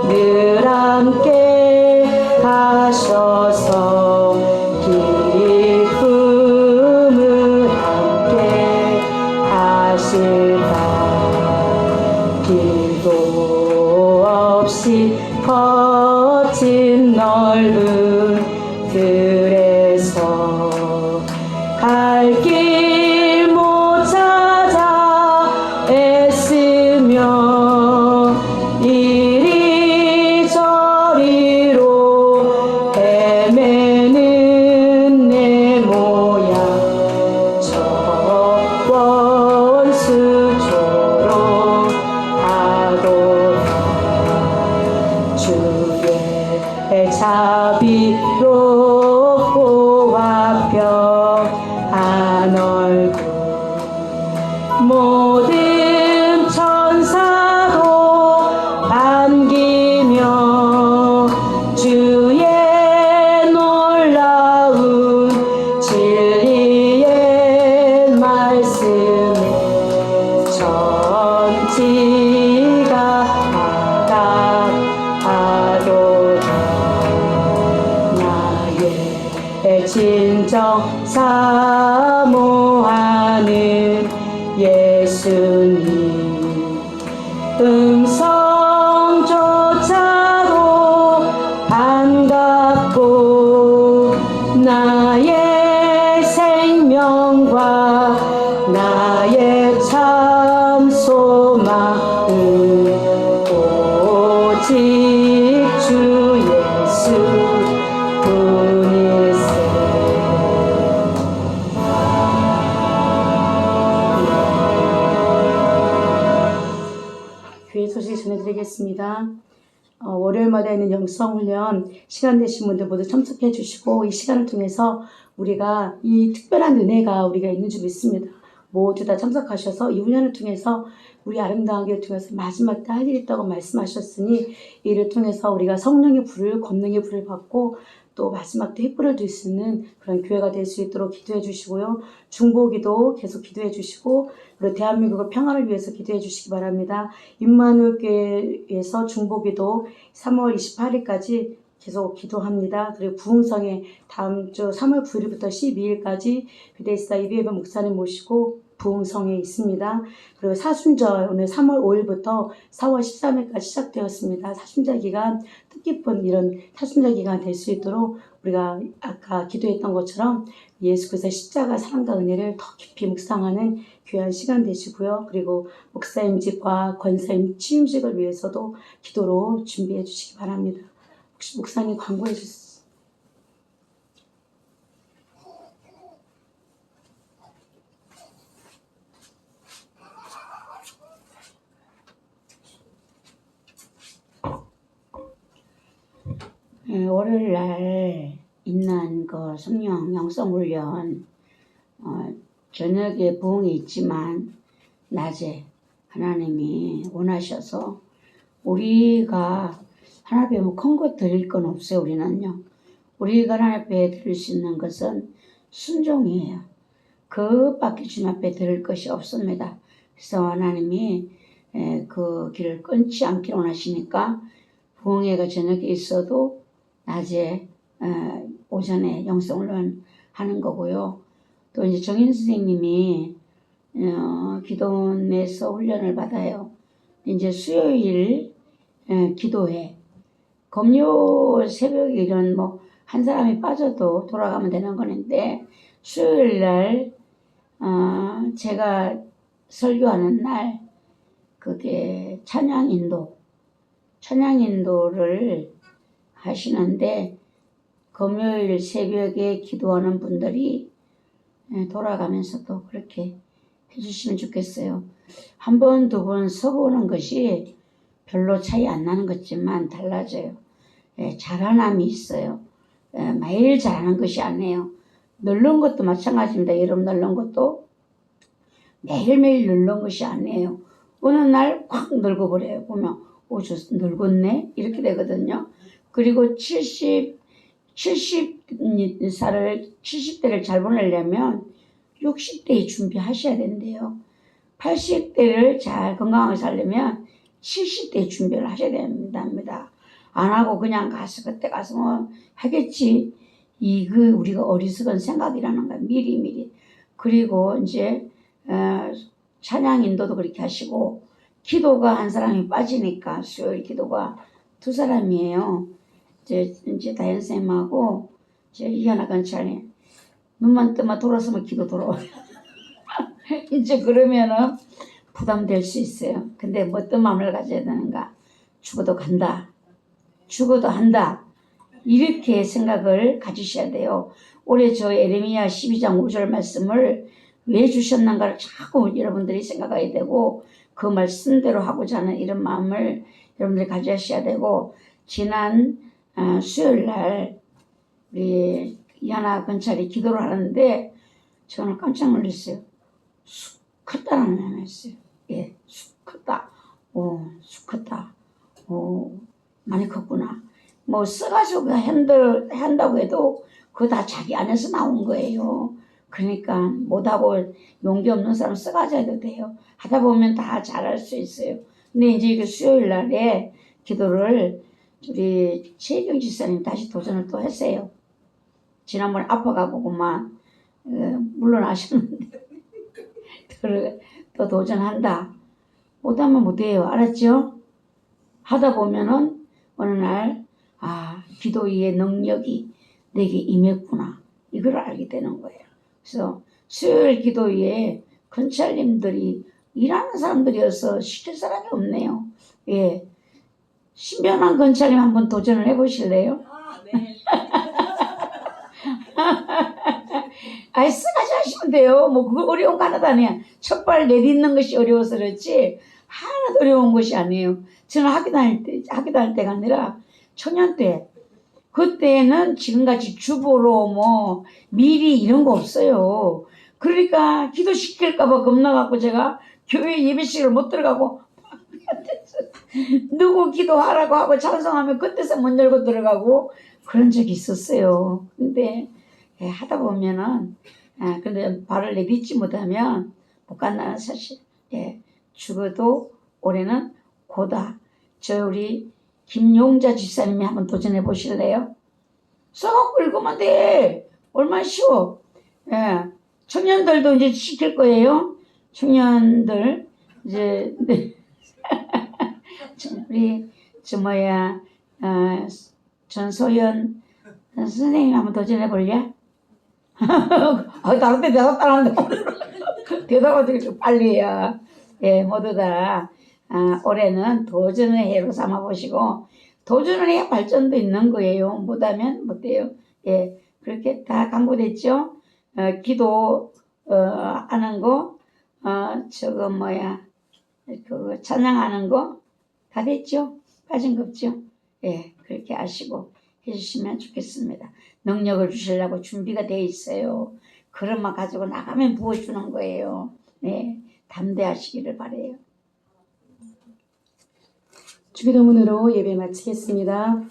늘 함께 가셔서 기쁨을 함께 하시다. 길도 없이 거친 넓은 들에서 갈 길 못 찾아 애쓰며 이리저리로 헤매는 내 모양 저 원수처럼 하도다. 주의 자비롭고 화평한 얼굴 모든 천사도 반기며 주의 놀라운 진리의 말씀에 천지가 마다하도다. 나의 진정 사모하는 예수님 음성조차도 반갑고 나의 생명과 나의 참 소망은 오직 주 예수 뿐일세. 교회 소식 전해드리겠습니다. 월요일마다 있는 영성훈련 시간 되신 분들 모두 참석해 주시고 이 시간을 통해서 우리가 이 특별한 은혜가 우리가 있는 줄 믿습니다. 모두 다 참석하셔서 이 훈련을 통해서 우리 아름다운 길을 통해서 마지막 때 할 일이 있다고 말씀하셨으니 이를 통해서 우리가 성령의 불을 권능의 불을 받고 또 마지막 때 횃불을 들 수 있는 그런 교회가 될 수 있도록 기도해 주시고요. 중보기도 계속 기도해 주시고 그리고 대한민국의 평화를 위해서 기도해 주시기 바랍니다. 임마누엘 교회에서 중보기도 3월 28일까지 계속 기도합니다. 그리고 부흥성에 다음 주 3월 9일부터 12일까지 베데스다 이비에베 목사님 모시고 부흥성에 있습니다. 그리고 사순절 오늘 3월 5일부터 4월 13일까지 시작되었습니다. 사순절 기간 뜻깊은 이런 사순절 기간 될 수 있도록 우리가 아까 기도했던 것처럼 예수 그리스도의 십자가 사랑과 은혜를 더 깊이 묵상하는 귀한 시간 되시고요. 그리고 목사임직과 권사임 취임식을 위해서도 기도로 준비해 주시기 바랍니다. 혹시 목사님 광고해 주세요. 월요일 날 있는 그 성령 영성훈련 저녁에 부흥이 있지만 낮에 하나님이 원하셔서 우리가 하나님 앞에 뭐 큰 것 드릴 건 없어요. 우리는요. 우리가 하나님 앞에 드릴 수 있는 것은 순종이에요. 그것밖에 주님 앞에 드릴 것이 없습니다. 그래서 하나님이 그 길을 끊지 않기 원하시니까 부흥회가 저녁에 있어도 낮에 오전에 영성훈련 하는 거고요. 또 이제 정인 선생님이 기도원에서 훈련을 받아요. 이제 수요일 기도회, 금요 새벽에 이런 뭐 한 사람이 빠져도 돌아가면 되는 거는데 수요일 날 제가 설교하는 날 그게 찬양 인도를 하시는데 금요일 새벽에 기도하는 분들이 돌아가면서도 그렇게 해주시면 좋겠어요. 한 번, 두 번 서보는 것이 별로 차이 안 나는 것지만 달라져요. 잘하남이 있어요. 매일 잘하는 것이 아니에요. 늘는 것도 마찬가지입니다. 여러분 늘는 것도 매일매일 늘는 것이 아니에요. 어느 날 확 늙어버려요. 보면 저 늙었네? 이렇게 되거든요. 그리고 70대를 잘 보내려면 60대에 준비하셔야 된대요. 80대를 잘 건강하게 살려면 70대에 준비를 하셔야 된답니다. 안 하고 그냥 가서 그때 가서 뭐 하겠지. 이거 우리가 어리석은 생각이라는 거야. 미리미리. 그리고 이제 찬양 인도도 그렇게 하시고 기도가 한 사람이 빠지니까 수요일 기도가 두 사람이에요. 이제 다현 쌤하고 이제 이현아 건찰이 눈만 뜨면 돌아서면 기도 돌아와요. 이제 그러면은 부담될 수 있어요. 근데 뭐 어떤 마음을 가져야 되는가? 죽어도 간다. 죽어도 한다. 이렇게 생각을 가지셔야 돼요. 올해 저 예레미야 12장 5절 말씀을 왜 주셨는가를 자꾸 여러분들이 생각해야 되고 그 말씀대로 하고자 하는 이런 마음을 여러분들이 가지셔야 되고 지난 수요일 날 우리 이하나 건찰이 기도를 하는데 저는 깜짝 놀랐어요. 쑥 컸다라는 말을 했어요. 예, 쑥 컸다. 쑥 컸다. 많이 컸구나. 뭐 써가지고 한다고 해도 그거 다 자기 안에서 나온 거예요. 그러니까 못하고 용기 없는 사람 써가지고 해도 돼요. 하다 보면 다 잘할 수 있어요. 근데 이제 이거 수요일 날에 기도를 우리 최경 지사님 다시 도전을 또 했어요. 지난번에 아파가고 그만 물러나셨는데 또 도전한다. 못하면 못해요. 알았죠? 하다 보면은 어느 날 기도의 능력이 내게 임했구나. 이걸 알게 되는 거예요. 그래서 수요일 기도에 건찰님들이 일하는 사람들이어서 시킬 사람이 없네요. 예, 신변한 건찰님 한번 도전을 해보실래요? 네. 쓰가지 하시면 돼요. 뭐 그거 어려운 거 하나도 아니야. 첫발 내딛는 것이 어려워서 그렇지 하나도 어려운 것이 아니에요. 저는 학교 다닐 때가 아니라 초년 때 그때는 지금같이 주보로 뭐 미리 이런 거 없어요. 그러니까 기도시킬까봐 겁나갖고 제가 교회 예배식을 못 들어가고 누구 기도하라고 하고 찬송하면 그때서 문 열고 들어가고 그런 적이 있었어요. 근데 하다 보면은 근데 발을 내딛지 못하면 못 간다는 사실. 죽어도 올해는 고다. 저 우리 김용자 집사님이 한번 도전해 보실래요? 써갖고 읽으면 돼. 얼마나 쉬워. 청년들도 이제 시킬 거예요. 청년들 이제 우리 전소연 선생님 한번 도전해 볼래? 다른 때 대답 따라한다. 대답을 빨리 해요. 모두 다 올해는 도전의 해로 삼아보시고 도전을 해야 발전도 있는 거예요. 못하면 못해요. 그렇게 다 강구됐죠? 기도 하는 거 그거 찬양하는 거 다 됐죠? 빠진 거 없죠? 그렇게 아시고 해주시면 좋겠습니다. 능력을 주시려고 준비가 돼 있어요. 그릇만 가지고 나가면 부어주는 거예요. 네, 담대하시기를 바래요. 주기도문으로 예배 마치겠습니다.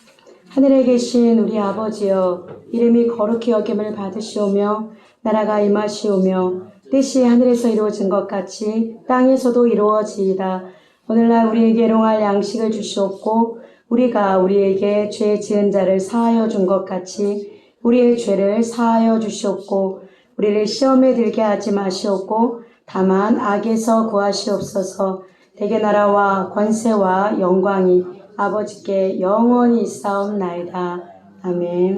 하늘에 계신 우리 아버지여, 이름이 거룩히 여김을 받으시오며 나라가 임하시오며 뜻이 하늘에서 이루어진 것 같이 땅에서도 이루어지이다. 오늘날 우리에게 일용할 양식을 주시옵고 우리가 우리에게 죄 지은 자를 사하여 준 것 같이 우리의 죄를 사하여 주시옵고 우리를 시험에 들게 하지 마시옵고 다만 악에서 구하시옵소서. 대개 나라와 권세와 영광이 아버지께 영원히 있사옵나이다. 아멘.